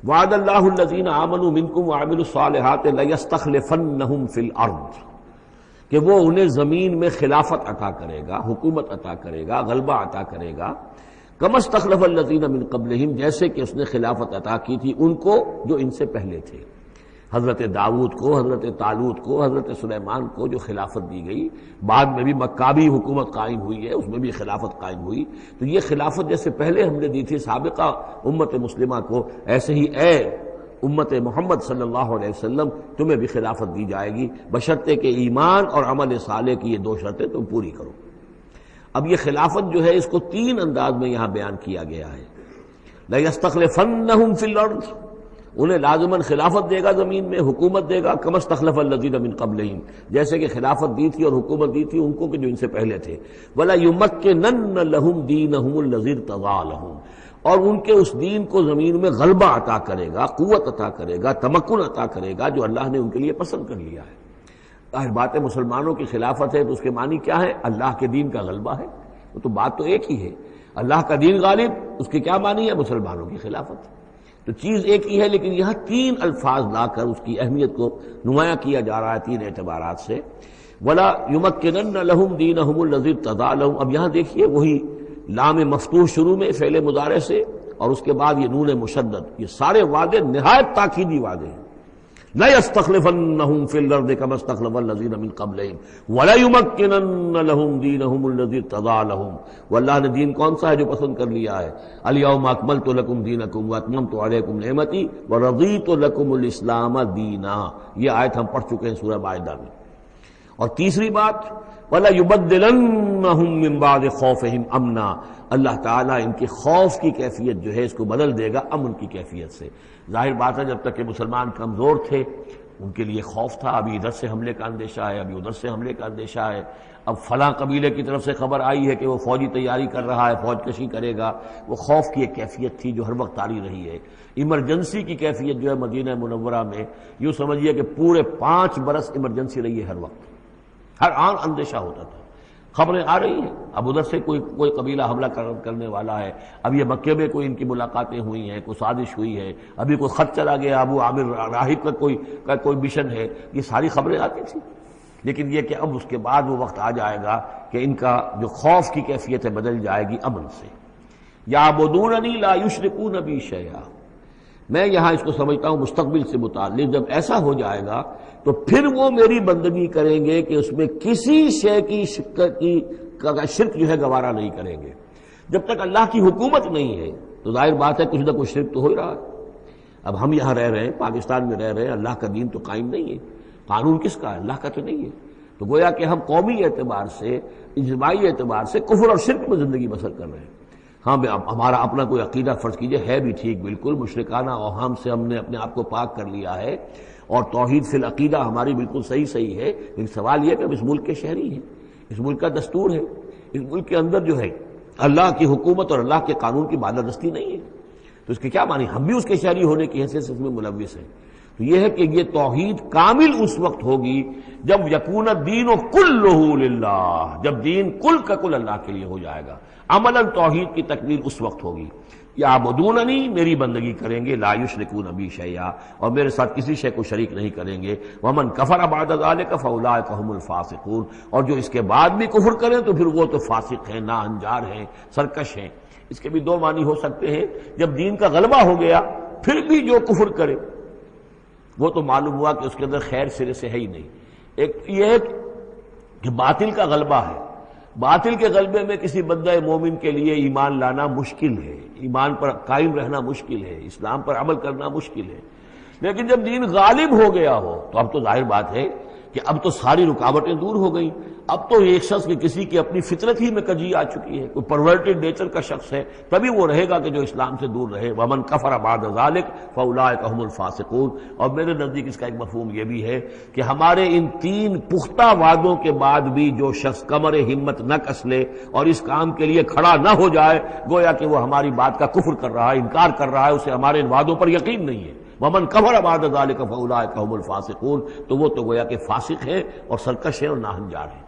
وعد اللہ الذین آمنوا منکم وعملوا الصالحات لیستخلفنہم فی الارض. کہ وہ انہیں زمین میں خلافت عطا کرے گا، حکومت عطا کرے گا، غلبہ عطا کرے گا. کما استخلف الذین من قبلہم. جیسے کہ اس نے خلافت عطا کی تھی ان کو جو ان سے پہلے تھے. حضرت داؤد کو، حضرت طالوت کو، حضرت سلیمان کو جو خلافت دی گئی، بعد میں بھی مکابی حکومت قائم ہوئی ہے، اس میں بھی خلافت قائم ہوئی. تو یہ خلافت جیسے پہلے ہم نے دی تھی سابقہ امت مسلمہ کو، ایسے ہی اے امت محمد صلی اللہ علیہ وسلم تمہیں بھی خلافت دی جائے گی، بشرطے کہ ایمان اور عمل صالح کی یہ 2 شرطیں تم پوری کرو. اب یہ خلافت جو ہے اس کو 3 انداز میں یہاں بیان کیا گیا ہے. لَيَسْتَخْلِفَنَّهُمْ فِي الْأَرْضِ. انہیں لازماً خلافت دے گا زمین میں، حکومت دے گا. کما استخلف الذین من قبلہم. جیسے کہ خلافت دی تھی اور حکومت دی تھی ان کو کہ جو ان سے پہلے تھے. ولا یمکنن لہم دینہم الذی ارتضی لہم. اور ان کے اس دین کو زمین میں غلبہ عطا کرے گا، قوت عطا کرے گا، تمکن عطا کرے گا جو اللہ نے ان کے لیے پسند کر لیا ہے. ظاہر بات ہے مسلمانوں کی خلافت ہے تو اس کے معنی کیا ہے؟ اللہ کے دین کا غلبہ ہے. وہ تو بات تو ایک ہی ہے، اللہ کا دین غالب، اس کے کیا معنی ہے؟ مسلمانوں کی خلافت. تو چیز ایک ہی ہے لیکن یہاں 3 الفاظ لا کر اس کی اہمیت کو نمایاں کیا جا رہا ہے 3 اعتبارات سے. ولا یمکنن لہم دینہم الذی ارتضی لہم. اب یہاں دیکھیے وہی لام مفتوح شروع میں فعل مضارع سے اور اس کے بعد یہ نون مشدد، یہ سارے وعدے نہایت تاکیدی وعدے ہیں. لَيَسْتَخْلِفَنَّهُمْ فِي الْأَرْضِ كَمَا اسْتَخْلَفَ الَّذِينَ مِن قَبْلِهِمْ وَلَيُمَكِّنَنَّ لَهُمْ دِينَهُمُ الَّذِي ارْتَضَىٰ لَهُمْ. واللہ نے دین کون سا ہے جو پسند کر لیا ہے؟ الْيَوْمَ أَكْمَلْتُ لَكُمْ دِينَكُمْ وَأَتْمَمْتُ عَلَيْكُمْ نِعْمَتِي وَرَضِيتُ لَكُمُ الْإِسْلَامَ دِينًا. یہ آیت ہم پڑھ چکے ہیں سورہ مائدہ میں. اور تیسری بات وَلَيُبَدِّلَنَّهُم مِّن بَعْدِ خَوْفِهِمْ امنا، اللہ تعالیٰ ان کے خوف کی کیفیت جو ہے اس کو بدل دے گا امن کی کیفیت سے۔ ظاہر بات ہے جب تک کہ مسلمان کمزور تھے ان کے لیے خوف تھا، ابھی ادھر سے حملے کا اندیشہ ہے، ابھی ادھر سے حملے کا اندیشہ ہے، اب فلاں قبیلے کی طرف سے خبر آئی ہے کہ وہ فوجی تیاری کر رہا ہے، فوج کشی کرے گا، وہ خوف کی ایک کیفیت تھی جو ہر وقت طاری رہی ہے۔ ایمرجنسی کی کیفیت جو ہے مدینہ منورہ میں یوں سمجھیے کہ پورے 5 برس ایمرجنسی رہی ہے، ہر وقت ہر آن اندیشہ ہوتا تھا، خبریں آ رہی ہیں اب ادھر سے کوئی قبیلہ حملہ کرنے والا ہے، اب یہ مکے میں کوئی ان کی ملاقاتیں ہوئی ہیں، کوئی سازش ہوئی ہے، ابھی کوئی خط چلا گیا ابو عامر راہب کا کوئی مشن ہے، یہ ساری خبریں آتی تھیں۔ لیکن یہ کہ اب اس کے بعد وہ وقت آ جائے گا کہ ان کا جو خوف کی کیفیت ہے بدل جائے گی امن سے۔ یعبدوننی لا یشرکون بی شیئا، میں یہاں اس کو سمجھتا ہوں مستقبل سے متعلق، جب ایسا ہو جائے گا تو پھر وہ میری بندگی کریں گے کہ اس میں کسی شے کی شرک جو ہے گوارا نہیں کریں گے۔ جب تک اللہ کی حکومت نہیں ہے تو ظاہر بات ہے کچھ نہ کچھ شرک تو ہو ہی رہا ہے۔ اب ہم یہاں رہ رہے ہیں، پاکستان میں رہ رہے ہیں، اللہ کا دین تو قائم نہیں ہے، قانون کس کا ہے؟ اللہ کا تو نہیں ہے، تو گویا کہ ہم قومی اعتبار سے، اجتماعی اعتبار سے کفر اور شرک میں زندگی بسر کر رہے ہیں۔ ہاں ہمارا اپنا کوئی عقیدہ فرض کیجئے ہے بھی ٹھیک، بالکل مشرکانہ اوہام سے ہم نے اپنے آپ کو پاک کر لیا ہے، اور توحید فی العقیدہ ہماری بالکل صحیح ہے، لیکن سوال یہ کہ ہم اس ملک کے شہری ہیں، اس ملک کا دستور ہے، اس ملک کے اندر جو ہے اللہ کی حکومت اور اللہ کے قانون کی بالادستی نہیں ہے، تو اس کے کیا معنی؟ ہم بھی اس کے شہری ہونے کی حیثیت سے اس میں ملوث ہیں۔ تو یہ ہے کہ یہ توحید کامل اس وقت ہوگی جب یکون الدین کلہ للہ، جب دین کل کا کل اللہ کے لیے ہو جائے گا۔ عملاً توحید کی تکمیل اس وقت ہوگی۔ یعبدوننی، میری بندگی کریں گے، لا یشرکون بی شیئا، اور میرے ساتھ کسی شے کو شریک نہیں کریں گے۔ ومن کفر بعد ذلک فاولئک هم الفاسقون، اور جو اس کے بعد بھی کفر کریں تو پھر وہ تو فاسق ہیں، ناہنجار ہیں، سرکش ہیں۔ اس کے بھی دو معنی ہو سکتے ہیں، جب دین کا غلبہ ہو گیا پھر بھی جو کفر کرے وہ تو معلوم ہوا کہ اس کے اندر خیر سرے سے ہے ہی نہیں۔ ایک یہ ہے کہ باطل کا غلبہ ہے، باطل کے غلبے میں کسی بندہ مومن کے لیے ایمان لانا مشکل ہے، ایمان پر قائم رہنا مشکل ہے، اسلام پر عمل کرنا مشکل ہے۔ لیکن جب دین غالب ہو گیا ہو تو اب تو ظاہر بات ہے کہ اب تو ساری رکاوٹیں دور ہو گئیں۔ اب تو ایک شخص کی کسی کی اپنی فطرت ہی میں کجی آ چکی ہے، کوئی پرورٹڈ نیچر کا شخص ہے تبھی وہ رہے گا کہ جو اسلام سے دور رہے۔ ومن کفر بعد ذلک فاولئک هم الفاسقون، اور میرے نزدیک اس کا ایک مفہوم یہ بھی ہے کہ ہمارے ان 3 پختہ وعدوں کے بعد بھی جو شخص کمر ہمت نہ کس لے اور اس کام کے لیے کھڑا نہ ہو جائے، گویا کہ وہ ہماری بات کا کفر کر رہا ہے، انکار کر رہا ہے، اسے ہمارے ان وعدوں پر یقین نہیں ہے۔ ومن کفر بعد ذلک فاولئک هم الفاسقون، تو وہ تو گویا کہ فاسق ہے اور سرکش ہے اور ناہنجار ہے۔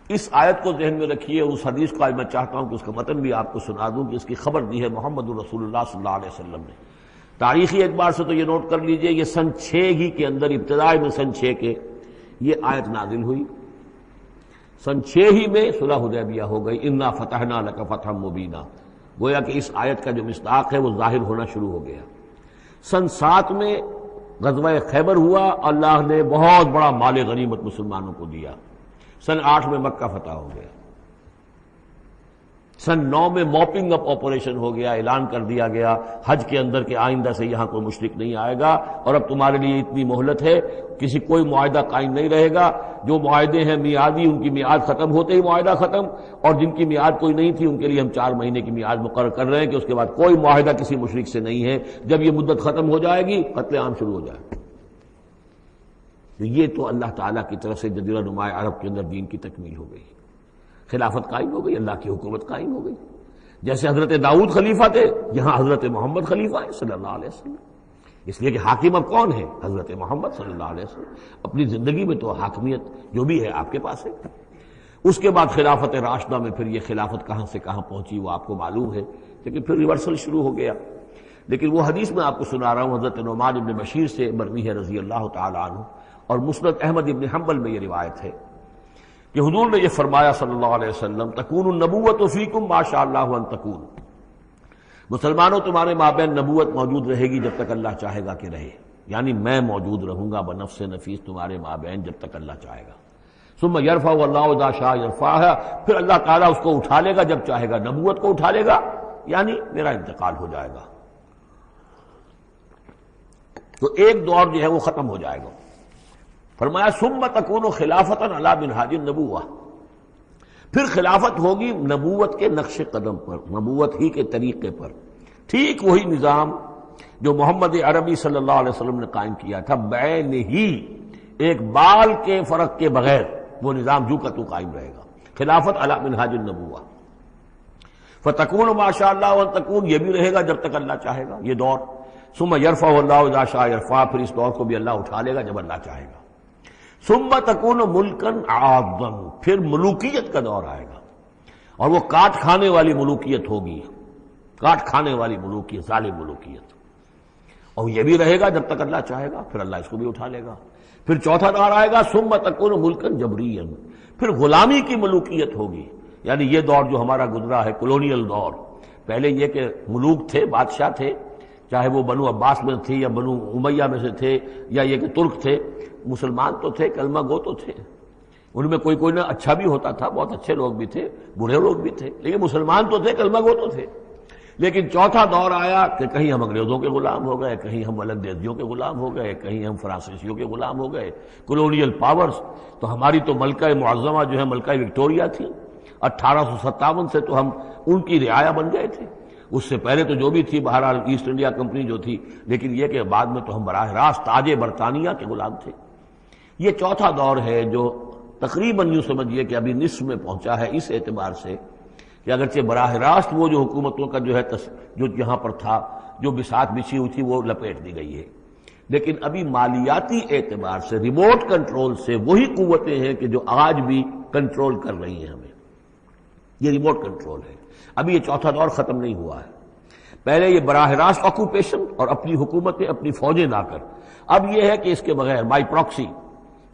اس آیت کو ذہن میں رکھیے، اس حدیث کو آج میں چاہتا ہوں کہ اس کا متن بھی آپ کو سنا دوں کہ اس کی خبر دی ہے محمد رسول اللہ صلی اللہ علیہ وسلم نے۔ تاریخی اعتبار سے تو یہ نوٹ کر لیجئے، یہ سن 6 ہی کے اندر، ابتدائی میں سن 6 کے یہ آیت نازل ہوئی۔ سن 6 ہی میں صلح حدیبیہ ہو گئی، انا فتحنا لک فتحا مبینا، گویا کہ اس آیت کا جو مصداق ہے وہ ظاہر ہونا شروع ہو گیا۔ سن 7 میں غزوہ خیبر ہوا، اللہ نے بہت بڑا مال غنیمت مسلمانوں کو دیا۔ سن 8 میں مکہ فتح ہو گیا۔ سن 9 میں موپنگ اپ آپریشن ہو گیا، اعلان کر دیا گیا حج کے اندر کہ آئندہ سے یہاں کوئی مشرک نہیں آئے گا، اور اب تمہارے لیے اتنی مہلت ہے، کوئی معاہدہ قائم نہیں رہے گا، جو معاہدے ہیں میعادی ان کی میعاد ختم ہوتے ہی معاہدہ ختم، اور جن کی میعاد کوئی نہیں تھی ان کے لیے ہم 4 مہینے کی میعاد مقرر کر رہے ہیں کہ اس کے بعد کوئی معاہدہ کسی مشرک سے نہیں ہے، جب یہ مدت ختم ہو جائے گی قتل عام شروع ہو جائے گا۔ یہ تو اللہ تعالیٰ کی طرف سے جزیرہ نما عرب کے اندر دین کی تکمیل ہو گئی، خلافت قائم ہو گئی، اللہ کی حکومت قائم ہو گئی۔ جیسے حضرت داؤد خلیفہ تھے، یہاں حضرت محمد خلیفہ ہے صلی اللہ علیہ وسلم، اس لیے کہ حاکم اب کون ہے؟ حضرت محمد صلی اللہ علیہ وسلم۔ اپنی زندگی میں تو حاکمیت جو بھی ہے آپ کے پاس ہے۔ اس کے بعد خلافت راشدہ میں پھر یہ خلافت کہاں سے کہاں پہنچی وہ آپ کو معلوم ہے، لیکن پھر ریورسل شروع ہو گیا۔ لیکن وہ حدیث میں آپ کو سنا رہا ہوں، حضرت نعمان ابن بشیر سے مروی ہے رضی اللہ تعالی عنہ، اور مسند احمد ابن حنبل میں یہ روایت ہے کہ حضور نے یہ فرمایا صلی اللہ علیہ وسلم، تکون النبوۃ فیکم ما شاء اللہ ان تکون، مسلمانوں تمہارے مابین نبوت موجود رہے گی جب تک اللہ چاہے گا کہ رہے، یعنی میں موجود رہوں گا بنفس نفیس تمہارے مابین جب تک اللہ چاہے گا۔ ثم یرفع اللہ اذا شاء یرفعها، پھر اللہ تعالیٰ اس کو اٹھا لے گا جب چاہے گا، نبوت کو اٹھا لے گا، یعنی میرا انتقال ہو جائے گا، تو ایک دور جو ہے وہ ختم ہو جائے گا۔ فرمایا ثم تکون خلافتا علی منہاج النبوہ، پھر خلافت ہوگی نبوت کے نقش قدم پر، نبوت ہی کے طریقے پر، ٹھیک وہی نظام جو محمد عربی صلی اللہ علیہ وسلم نے قائم کیا تھا، بعین ہی، ایک بال کے فرق کے بغیر وہ نظام جو کا تو قائم رہے گا، خلافت علی منہاج النبوہ۔ فتکون ما شاء اللہ وان تکون، یہ بھی رہے گا جب تک اللہ چاہے گا یہ دور، ثم یرفع اللہ اذا شاء یرفع، پھر اس دور کو بھی اللہ اٹھا لے گا جب اللہ چاہے گا۔ ثم تکون ملکا عاضا، پھر ملوکیت کا دور آئے گا، اور وہ کاٹ کھانے والی ملوکیت ہوگی، کاٹ کھانے والی ملوکیت، ظالم ملوکیت، اور یہ بھی رہے گا جب تک اللہ چاہے گا، پھر اللہ اس کو بھی اٹھا لے گا۔ پھر چوتھا دور آئے گا ثم تکون ملکا جبریا، پھر غلامی کی ملوکیت ہوگی، یعنی یہ دور جو ہمارا گزرا ہے کولونیل دور، پہلے یہ کہ ملوک تھے، بادشاہ تھے، چاہے وہ بنو عباس میں تھے یا بنو امیہ میں سے تھے یا یہ کہ ترک تھے، مسلمان تو تھے، کلمہ گو تو تھے، ان میں کوئی نہ اچھا بھی ہوتا تھا، بہت اچھے لوگ بھی تھے، برے لوگ بھی تھے، لیکن مسلمان تو تھے، کلمہ گو تو تھے۔ لیکن چوتھا دور آیا کہ کہیں ہم انگریزوں کے غلام ہو گئے، کہیں ہم ولندیزیوں کے غلام ہو گئے، کہیں ہم فرانسیسیوں کے غلام ہو گئے، کولونیل پاورز۔ تو ہماری تو ملکہ معظمہ جو ہے ملکہ وکٹوریہ تھی، 1857 سے تو ہم ان کی رعایا بن گئے تھے، اس سے پہلے تو جو بھی تھی بہرحال ایسٹ انڈیا کمپنی جو تھی، لیکن یہ کہ بعد میں تو ہم براہ راست تاج برطانیہ کے غلام تھے۔ یہ چوتھا دور ہے جو تقریباً یوں سمجھیے کہ ابھی نصف میں پہنچا ہے، اس اعتبار سے کہ اگرچہ براہ راست وہ جو حکومتوں کا جو ہے جو یہاں پر تھا، جو بساط بچھی ہوئی تھی، وہ لپیٹ دی گئی ہے، لیکن ابھی مالیاتی اعتبار سے ریموٹ کنٹرول سے وہی قوتیں ہیں کہ جو آج بھی کنٹرول کر رہی ہیں ہمیں، یہ ریموٹ کنٹرول ہے۔ ابھی یہ چوتھا دور ختم نہیں ہوا ہے، پہلے یہ براہ راست آکوپیشن اور اپنی حکومتیں، اپنی فوجیں لا کر، اب یہ ہے کہ اس کے بغیر بائی پراکسی،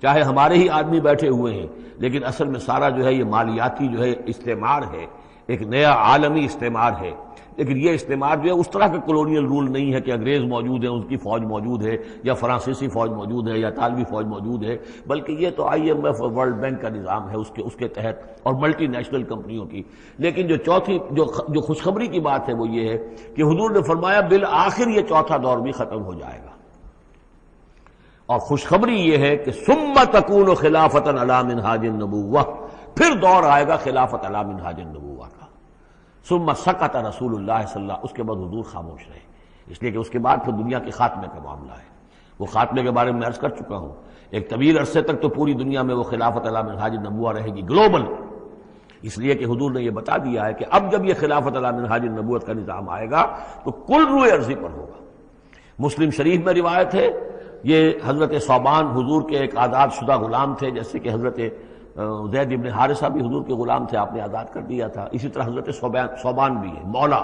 چاہے ہمارے ہی آدمی بیٹھے ہوئے ہیں، لیکن اصل میں سارا جو ہے یہ مالیاتی جو ہے استعمار ہے، ایک نیا عالمی استعمار ہے۔ لیکن یہ استعمار جو ہے اس طرح کا کولونیل رول نہیں ہے کہ انگریز موجود ہے، ان کی فوج موجود ہے، یا فرانسیسی فوج موجود ہے، یا اطالوی فوج موجود ہے، بلکہ یہ تو IMF اور ورلڈ بینک کا نظام ہے اس کے تحت، اور ملٹی نیشنل کمپنیوں کی۔ لیکن جو چوتھی جو خوشخبری کی بات ہے وہ یہ ہے کہ حضور نے فرمایا بالآخر یہ چوتھا دور بھی ختم ہو جائے گا، اور خوشخبری یہ ہے کہ ثم تکون خلافتا علی منہاج النبوہ، پھر دور آئے گا خلافت علی منہاج النبوہ کا۔ ثم سکت رسول اللہ صلی اللہ، اس کے بعد حضور خاموش رہے، اس لیے کہ اس کے بعد پھر دنیا کے خاتمے کا معاملہ ہے۔ وہ خاتمے کے بارے میں عرض کر چکا ہوں، ایک طویل عرصے تک تو پوری دنیا میں وہ خلافت علی منہاج النبوہ رہے گی، گلوبل، اس لیے کہ حضور نے یہ بتا دیا ہے کہ اب جب یہ خلافت علی منہاج النبوت کا نظام آئے گا تو کل روئے ارضی پر ہوگا۔ مسلم شریف میں روایت ہے، یہ حضرت صوبان حضور کے ایک آزاد شدہ غلام تھے، جیسے کہ حضرت زید ابن حارثہ بھی حضور کے غلام تھے، آپ نے آزاد کر دیا تھا، اسی طرح حضرت صوبان بھی ہے، مولا،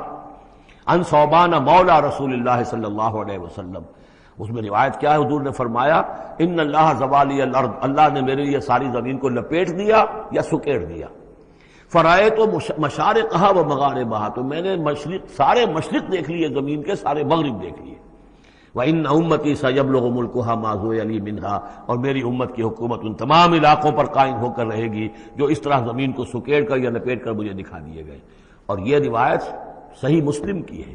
ان صوبان مولا رسول اللہ صلی اللہ علیہ وسلم۔ اس میں روایت کیا ہے، حضور نے فرمایا ان اللہ زوالی الارض، اللہ نے میرے لیے ساری زمین کو لپیٹ دیا یا سکیڑ دیا، فرائے تو مشارقہا و مغاربہا، تو میں نے سارے مشرق دیکھ لیے زمین کے، سارے مغرب دیکھ لیے، وَإِنَّ أُمَّتِي سَيَبْلُغُ مُلْكُهَا مَا زُوِّيَ لِي مِنْهَا، اور میری امت کی حکومت ان تمام علاقوں پر قائم ہو کر رہے گی جو اس طرح زمین کو سکیڑ کر یا لپیٹ کر مجھے دکھا دیے گئے۔ اور یہ روایت صحیح مسلم کی ہے۔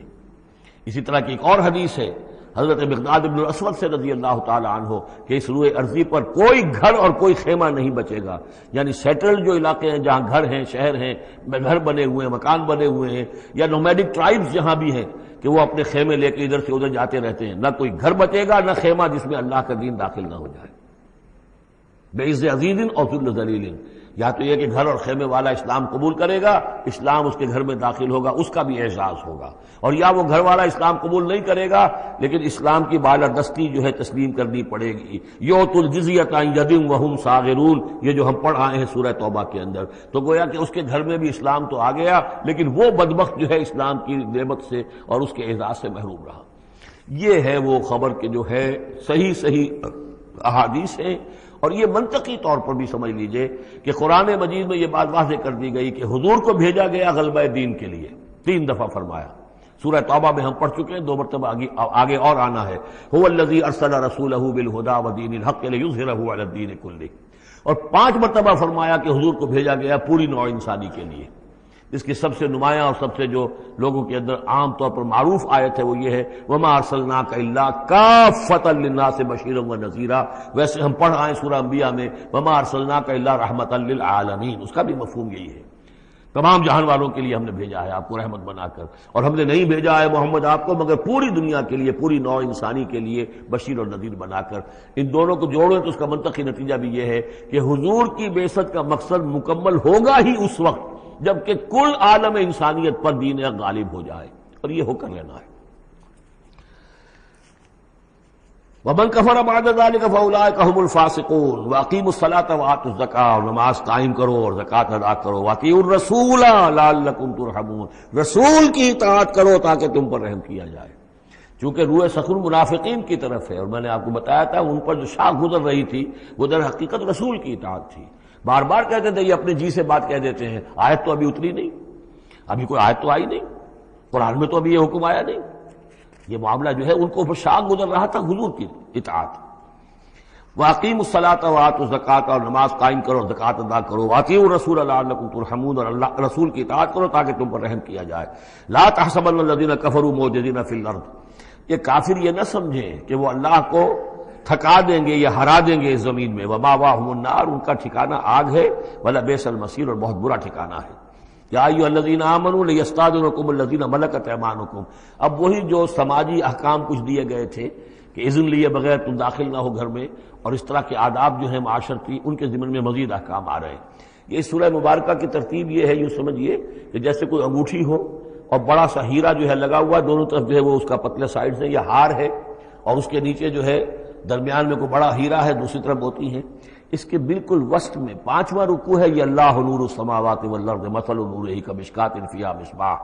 اسی طرح کی ایک اور حدیث ہے حضرت مقداد بن الاسود سے رضی اللہ تعالی عنہ کہ اس روئے ارضی پر کوئی گھر اور کوئی خیمہ نہیں بچے گا، یعنی سیٹلڈ جو علاقے ہیں جہاں گھر ہیں، شہر ہیں، گھر بنے ہوئے ہیں، مکان بنے ہوئے ہیں، یا نومیڈک ٹرائبز جہاں بھی ہیں کہ وہ اپنے خیمے لے کے ادھر سے ادھر جاتے رہتے ہیں، نہ کوئی گھر بچے گا، نہ خیمہ جس میں اللہ کا دین داخل نہ ہو جائے۔ بعز عزیز اور ذل ذلیل، یا تو یہ کہ گھر اور خیمے والا اسلام قبول کرے گا، اسلام اس کے گھر میں داخل ہوگا، اس کا بھی اعزاز ہوگا، اور یا وہ گھر والا اسلام قبول نہیں کرے گا لیکن اسلام کی بالادستی جو ہے تسلیم کرنی پڑے گی۔ یؤتوا الجزیۃ عن ید وہم صاغرون، یہ جو ہم پڑھ آئے ہیں سورہ توبہ کے اندر، تو گویا کہ اس کے گھر میں بھی اسلام تو آ گیا لیکن وہ بدبخت جو ہے اسلام کی نعمت سے اور اس کے اعزاز سے محروم رہا۔ یہ ہے وہ خبر کہ جو ہے صحیح احادیث ہیں، اور یہ منطقی طور پر بھی سمجھ لیجئے کہ قرآن مجید میں یہ بات واضح کر دی گئی کہ حضور کو بھیجا گیا غلبہ دین کے لیے، 3 دفعہ فرمایا، سورہ توبہ میں ہم پڑھ چکے ہیں، 2 مرتبہ آگے اور آنا ہے، هو الذی ارسل رسولہ بالہدی ودین الحق لیظہرہ علی الدین کلہ، اور 5 مرتبہ فرمایا کہ حضور کو بھیجا گیا پوری نوع انسانی کے لیے۔ اس کی سب سے نمایاں اور سب سے جو لوگوں کے اندر عام طور پر معروف آیت ہے وہ یہ ہے وَمَا أَرْسَلْنَاكَ إِلَّا كَافَّةً لِلنَّاسِ بَشِيرًا وَنَذِيرًا، ویسے ہم پڑھ آئے سورہ انبیاء میں وَمَا أَرْسَلْنَاكَ إِلَّا رَحْمَةً لِلْعَالَمِينَ، اس کا بھی مفہوم یہی ہے، تمام جہان والوں کے لیے ہم نے بھیجا ہے آپ کو رحمت بنا کر، اور ہم نے نہیں بھیجا ہے محمد آپ کو مگر پوری دنیا کے لیے، پوری نوع انسانی کے لیے بشیر اور نذیر بنا کر۔ ان دونوں کو جوڑیں تو اس کا منطقی نتیجہ بھی یہ ہے کہ حضور کی بعثت کا مقصد مکمل ہوگا ہی اس وقت جبکہ کل عالم انسانیت پر دین غالب ہو جائے، اور یہ ہو کر لینا ہے۔ وَمَنْ كَفَرَ بَعْدَ ذَلِكَ فَأُولَٰئِكَ هُمُ الْفَاسِقُونَ وَأَقِیمُوا الصَّلَاةَ وَآتُوا الزَّکَاةَ، اور نماز قائم کرو اور زکوٰۃ ادا کرو، وَأَطِیعُوا الرَّسُولَ لَعَلَّکُمْ تُرْحَمُونَ، رسول کی اطاعت کرو تاکہ تم پر رحم کیا جائے، چونکہ روح سخن منافقین کی طرف ہے، اور میں نے آپ کو بتایا تھا ان پر جو شاخ گزر رہی تھی وہ در حقیقت رسول کی اطاعت تھی۔ بار بار کہتے تھے، یہ اپنے جی سے بات کہہ دیتے ہیں، آیت تو ابھی اتری نہیں، ابھی کوئی آیت تو آئی نہیں، قرآن میں تو ابھی یہ حکم آیا نہیں، یہ معاملہ جو ہے ان کو شاخ گزر رہا تھا حضور کی اطاعت۔ وَأَقِیمُوا الصَّلَاةَ وَآتُوا الزَّکَاةَ، اور نماز قائم کرو اور زکوٰۃ ادا کرو، وَأَطِیعُوا الرَّسُولَ لَعَلَّکُمْ تُرْحَمُونَ، اور اللہ رسول کی اطاعت کرو تاکہ تم پر رحم کیا جائے۔ لَا تَحْسَبَنَّ الَّذِينَ كَفَرُوا مُعْجِزِينَ فِي الْأَرْضِ، یہ کافر یہ نہ سمجھیں کہ وہ اللہ کو تھکا دیں گے یا ہرا دیں گے اس زمین میں، وَمَأْوَاهُمُ النَّارُ، ان کا ٹھکانہ آگ ہے، وَلَبِئْسَ الْمَصِيرُ، اور بہت برا ٹھکانہ ہے۔ یا ایھا الذین آمنوا لیستأذنکم الذین ملکت ایمانکم، اب وہی جو سماجی احکام کچھ دیے گئے تھے کہ اذن لیے بغیر تم داخل نہ ہو گھر میں، اور اس طرح کے آداب جو ہیں معاشرتی، ان کے ضمن میں مزید احکام آ رہے ہیں۔ یہ سورہ مبارکہ کی ترتیب یہ ہے، یوں سمجھیے کہ جیسے کوئی انگوٹھی ہو اور بڑا سا ہیرا جو ہے لگا ہوا، دونوں طرف جو ہے وہ اس کا پتلے سائڈ سے، یہ ہار ہے، اور اس کے نیچے جو ہے درمیان میں کوئی بڑا ہیرا ہے، دوسری طرف موتی ہے۔ اس کے بالکل وسط میں 5واں رکوع ہے، یہ اللہ نور السماوات والارض مثل نورہ کمشکاۃ فیہا مصباح،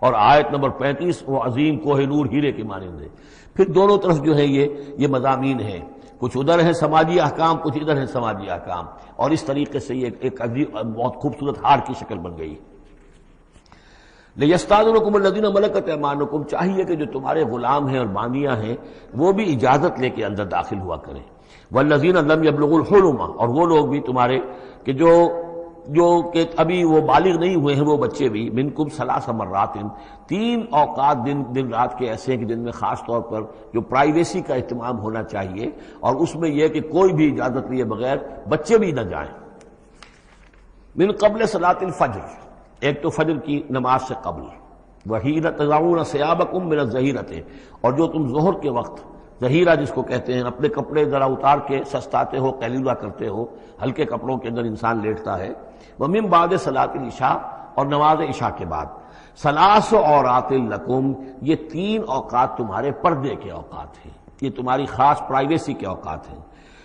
اور آیت نمبر 35 وہ عظیم کوہ نور ہیرے کے مانند ہے۔ پھر دونوں طرف جو ہے یہ مضامین ہیں، کچھ ادھر ہیں سماجی احکام، کچھ ادھر ہیں سماجی احکام، اور اس طریقے سے یہ ایک عظیم بہت خوبصورت ہار کی شکل بن گئی۔ لیستأذنکم الذین ملکت ایمانکم، چاہیے کہ جو تمہارے غلام ہیں اور باندیاں ہیں وہ بھی اجازت لے کے اندر داخل ہوا کریں۔ والذین لم یبلغوا الحلم، اور وہ لوگ بھی تمہارے کہ جو کہ ابھی وہ بالغ نہیں ہوئے ہیں، وہ بچے بھی، منکم 3 مرات، 3 اوقات دن رات کے ایسے ہیں کہ جن میں خاص طور پر جو پرائیویسی کا اہتمام ہونا چاہیے، اور اس میں یہ کہ کوئی بھی اجازت لیے بغیر بچے بھی نہ جائیں۔ من قبل صلاۃ الفجر، ایک تو فجر کی نماز سے قبل، وحین تضعون ثیابکم من الظہیرۃ، اور جو تم ظہر کے وقت، ظہیرہ جس کو کہتے ہیں، اپنے کپڑے ذرا اتار کے سستاتے ہو، قیلولہ کرتے ہو، ہلکے کپڑوں کے اندر انسان لیٹتا ہے۔ ومن بعد صلاۃ العشاء، اور نماز عشاء کے بعد۔ 3 عورات لکم، یہ 3 اوقات تمہارے پردے کے اوقات ہیں، یہ تمہاری خاص پرائیویسی کے اوقات ہیں۔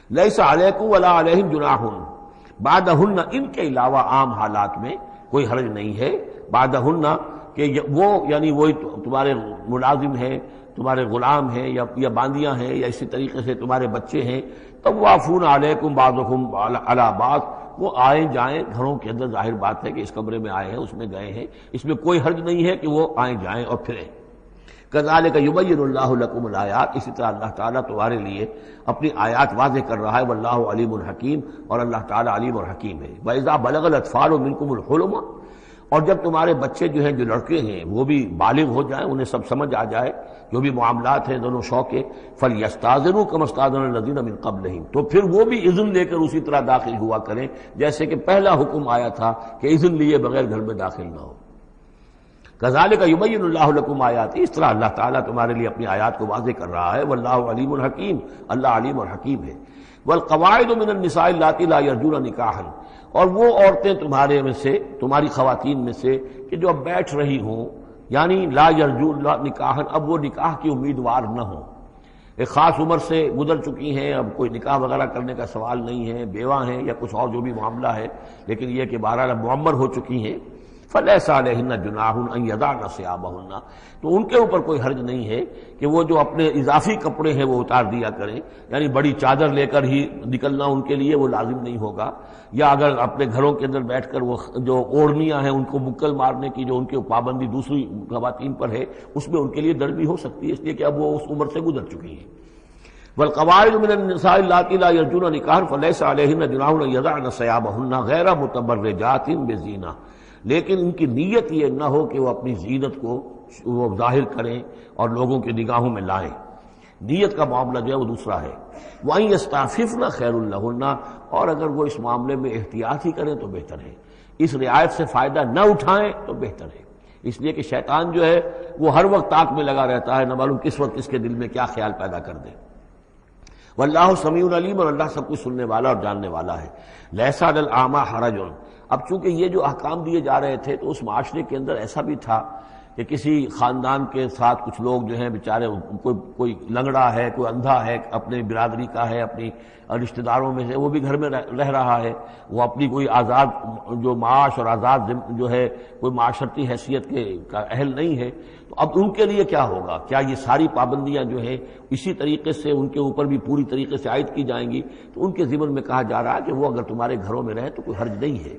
لیس علیکم ولا علیہم جناح بعدہن، ان کے علاوہ عام حالات میں کوئی حرج نہیں ہے، بعدہن کہ وہ یعنی وہی تمہارے ملازم ہیں، تمہارے غلام ہیں یا باندیاں ہیں، یا اسی طریقے سے تمہارے بچے ہیں، طوافون علیکم بعضکم علی بعض، وہ آئیں جائیں گھروں کے اندر، ظاہر بات ہے کہ اس کمرے میں آئے ہیں، اس میں گئے ہیں، اس میں کوئی حرج نہیں ہے کہ وہ آئیں جائیں اور پھریں۔ کذالک یبین اللہ لکم الآیات، اسی طرح اللہ تعالیٰ تمہارے لیے اپنی آیات واضح کر رہا ہے، واللہ علیم الحکیم، اور اللہ تعالیٰ علیم اور حکیم ہے۔ وَإِذَا بَلَغَ الْأَطْفَالُ مِنْكُمُ الْحُلُمَ، اور جب تمہارے بچے جو ہیں، جو لڑکے ہیں، وہ بھی بالغ ہو جائیں، انہیں سب سمجھ آ جائے، جو بھی معاملات ہیں دونوں شوق کے، فَلْيَسْتَأْذِنُوا كَمَا اسْتَأْذَنَ الَّذِينَ مِنْ قَبْلِهِمْ، تو پھر وہ بھی اذن لے کر اسی طرح داخل ہوا کریں جیسے کہ پہلا حکم آیا تھا کہ اذن لیے بغیر گھر میں داخل نہ ہو۔ کذالک یبین اللہ لکم آیاتہ، اس طرح اللہ تعالیٰ تمہارے لیے اپنی آیات کو واضح کر رہا ہے، واللہ علیم الحکیم، اللہ علیم اور حکیم ہے۔ والقواعد من النساء اللاتی لا یرجون نکاحا، اور وہ عورتیں تمہارے میں سے، تمہاری خواتین میں سے کہ جو اب بیٹھ رہی ہوں، یعنی لا یرجون نکاحا، اب وہ نکاح کی امیدوار نہ ہوں، ایک خاص عمر سے گزر چکی ہیں، اب کوئی نکاح وغیرہ کرنے کا سوال نہیں ہے، بیوہ ہیں یا کچھ اور جو بھی معاملہ ہے، لیکن یہ کہ بہرحال اب معمر ہو چکی ہیں، فَلَيْسَ عَلَيْهِنَّ جُنَاحٌ أَن يَضَعْنَ ثِيَابَهُنَّ، تو ان کے اوپر کوئی حرج نہیں ہے کہ وہ جو اپنے اضافی کپڑے ہیں وہ اتار دیا کریں، یعنی بڑی چادر لے کر ہی نکلنا ان کے لیے وہ لازم نہیں ہوگا، یا اگر اپنے گھروں کے اندر بیٹھ کر وہ جو اوڑھنیاں ہیں ان کو مکل مارنے کی جو ان کی پابندی دوسری خواتین پر ہے، اس میں ان کے لیے درد بھی ہو سکتی ہے، اس لیے کہ اب وہ اس عمر سے گزر چکی ہیں۔ والقواعد من النساء اللاتی لا یرجون نکاحا فلیس علیہن جناح ان یضعن ثیابہن غیر متبرجات بزینہ، لیکن ان کی نیت یہ نہ ہو کہ وہ اپنی زینت کو وہ ظاہر کریں اور لوگوں کی نگاہوں میں لائیں. نیت کا معاملہ جو ہے وہ دوسرا ہے. وَأَن يَسْتَعْفِفْنَ خَيْرٌ لَهُنَّ، اور اگر وہ اس معاملے میں احتیاط ہی کریں تو بہتر ہے، اس رعایت سے فائدہ نہ اٹھائیں تو بہتر ہے. اس لیے کہ شیطان جو ہے وہ ہر وقت طاق میں لگا رہتا ہے، نہ معلوم کس وقت اس کے دل میں کیا خیال پیدا کر دے. واللہ سمیع علیم، اور اللہ سب کچھ سننے والا اور جاننے والا ہے. لیس علی الاعمی حرج، اب چونکہ یہ جو احکام دیے جا رہے تھے تو اس معاشرے کے اندر ایسا بھی تھا کہ کسی خاندان کے ساتھ کچھ لوگ جو ہیں بیچارے، کوئی لنگڑا ہے، کوئی اندھا ہے، اپنے برادری کا ہے، اپنی رشتہ داروں میں سے، وہ بھی گھر میں رہ رہا ہے، وہ اپنی کوئی آزاد جو معاش اور آزاد جو ہے کوئی معاشرتی حیثیت کا اہل نہیں ہے. تو اب ان کے لیے کیا ہوگا؟ کیا یہ ساری پابندیاں جو ہیں اسی طریقے سے ان کے اوپر بھی پوری طریقے سے عائد کی جائیں گی؟ تو ان کے ضمن میں کہا جا رہا ہے کہ وہ اگر تمہارے گھروں میں رہے تو کوئی حرج نہیں ہے.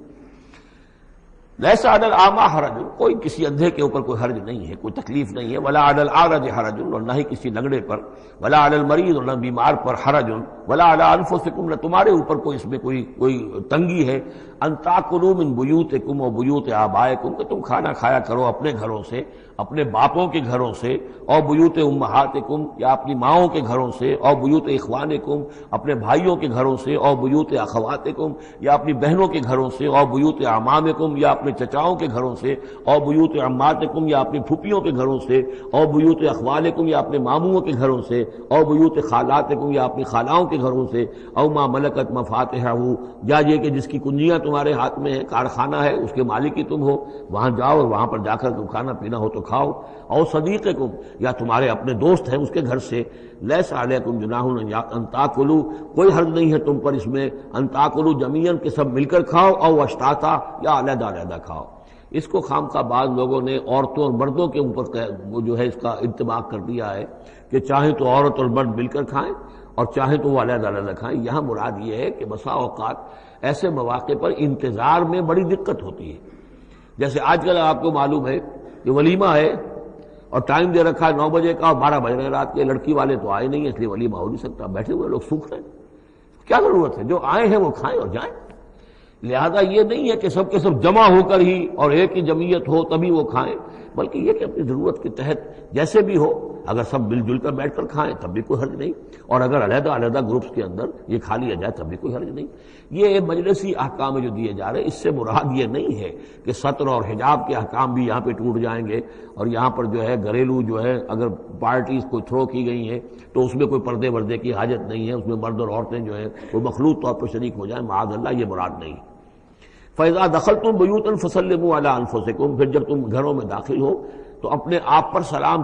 لیس علی الاعمی حرج، کوئی کسی اندھے کے اوپر کوئی حرج نہیں ہے، کوئی تکلیف نہیں ہے. ولا علی الاعرج حرج، اور نہ ہی کسی لنگڑے پر. ولا علی المریض، اور نہ بیمار پر حرج. ولا علی انفسکم، نہ تمہارے اوپر کوئی اس میں کوئی تنگی ہے. ان تاکلوا من بیوتکم و بیوت آبائکم، کہ تم کھانا کھایا کرو اپنے گھروں سے، اپنے باپوں کے گھروں سے، اور بیوت امہاتکم، یا اپنی ماؤں کے گھروں سے، اور بیوت اخوانکم، اپنے بھائیوں کے گھروں سے، اور بیوت اخواتکم، یا اپنی بہنوں کے گھروں سے، اور بیوت اعمامکم، یا اپنے چچاؤں کے گھروں سے، اور بیوت عماتکم، یا اپنی پھوپھیوں کے گھروں سے، اور بیوت اخوالکم، یا اپنے ماموں کے گھروں سے، اور بیوت خالاتکم، یا اپنی خالاؤں کے گھروں سے، او ما ملکت مفاتحہ، یا یہ کہ جس کی کنجیاں تمہارے ہاتھ میں ہے، کارخانہ ہے، اس کے مالک ہی تم ہو، وہاں جاؤ اور وہاں پر جا کر تم کھانا پینا ہو تو کھاؤ. اور صدیقکم، یا تمہارے اپنے دوست ہیں اس کے گھر سے. لیس علیکم جناح ان تاکلوا، کوئی حرج نہیں ہے تم پر اس میں، ان تاکلوا جمیعا، کہ سب مل کر کھاؤ، او اشتاتا، یا علیحدہ علیحدہ کھاؤ. اس کو خامخواہ بعض لوگوں نے عورتوں اور مردوں کے اوپر وہ جو ہے اس کا انطباق کر دیا ہے کہ چاہیں تو عورت اور مرد مل کر کھائیں اور چاہیں تو وہ علیحدہ علیحدہ کھائیں. یہاں مراد یہ ہے کہ بسا اوقات ایسے مواقع پر انتظار میں بڑی دقت ہوتی ہے. جیسے آج کل آپ کو معلوم ہے کہ ولیمہ ہے اور ٹائم دے رکھا ہے 9 بجے کا اور 12 بج رہے ہیں رات کے، لڑکی والے تو آئے نہیں، اس لیے ولیمہ ہو نہیں سکتا، بیٹھے ہوئے لوگ سوکھ رہے ہیں. کیا ضرورت ہے؟ جو آئے ہیں وہ کھائیں اور جائیں. لہذا یہ نہیں ہے کہ سب کے سب جمع ہو کر ہی اور ایک ہی جمعیت ہو تبھی وہ کھائیں، بلکہ یہ کہ اپنی ضرورت کے تحت جیسے بھی ہو، اگر سب مل جل کر بیٹھ کر کھائیں تب بھی کوئی حرج نہیں، اور اگر علیحدہ علیحدہ گروپس کے اندر یہ کھا لیا جائے تب بھی کوئی حرج نہیں. یہ مجلسی احکام جو دیے جا رہے ہیں اس سے مراد یہ نہیں ہے کہ سطر اور حجاب کے احکام بھی یہاں پہ ٹوٹ جائیں گے، اور یہاں پر جو ہے گھریلو جو ہے اگر پارٹیز کوئی تھرو کی گئی ہیں تو اس میں کوئی پردے وردے کی حاجت نہیں ہے، اس میں مرد اور عورتیں جو ہیں وہ مخلوط طور پر شریک ہو جائیں، معاذ اللہ، یہ مراد نہیں. فَإِذَا دَخَلْتُمْ بُيُوتًا فَسَلِّمُوا عَلَىٰ أَنفُسِكُمْ، پھر جب تم گھروں میں داخل ہو تو اپنے آپ پر سلام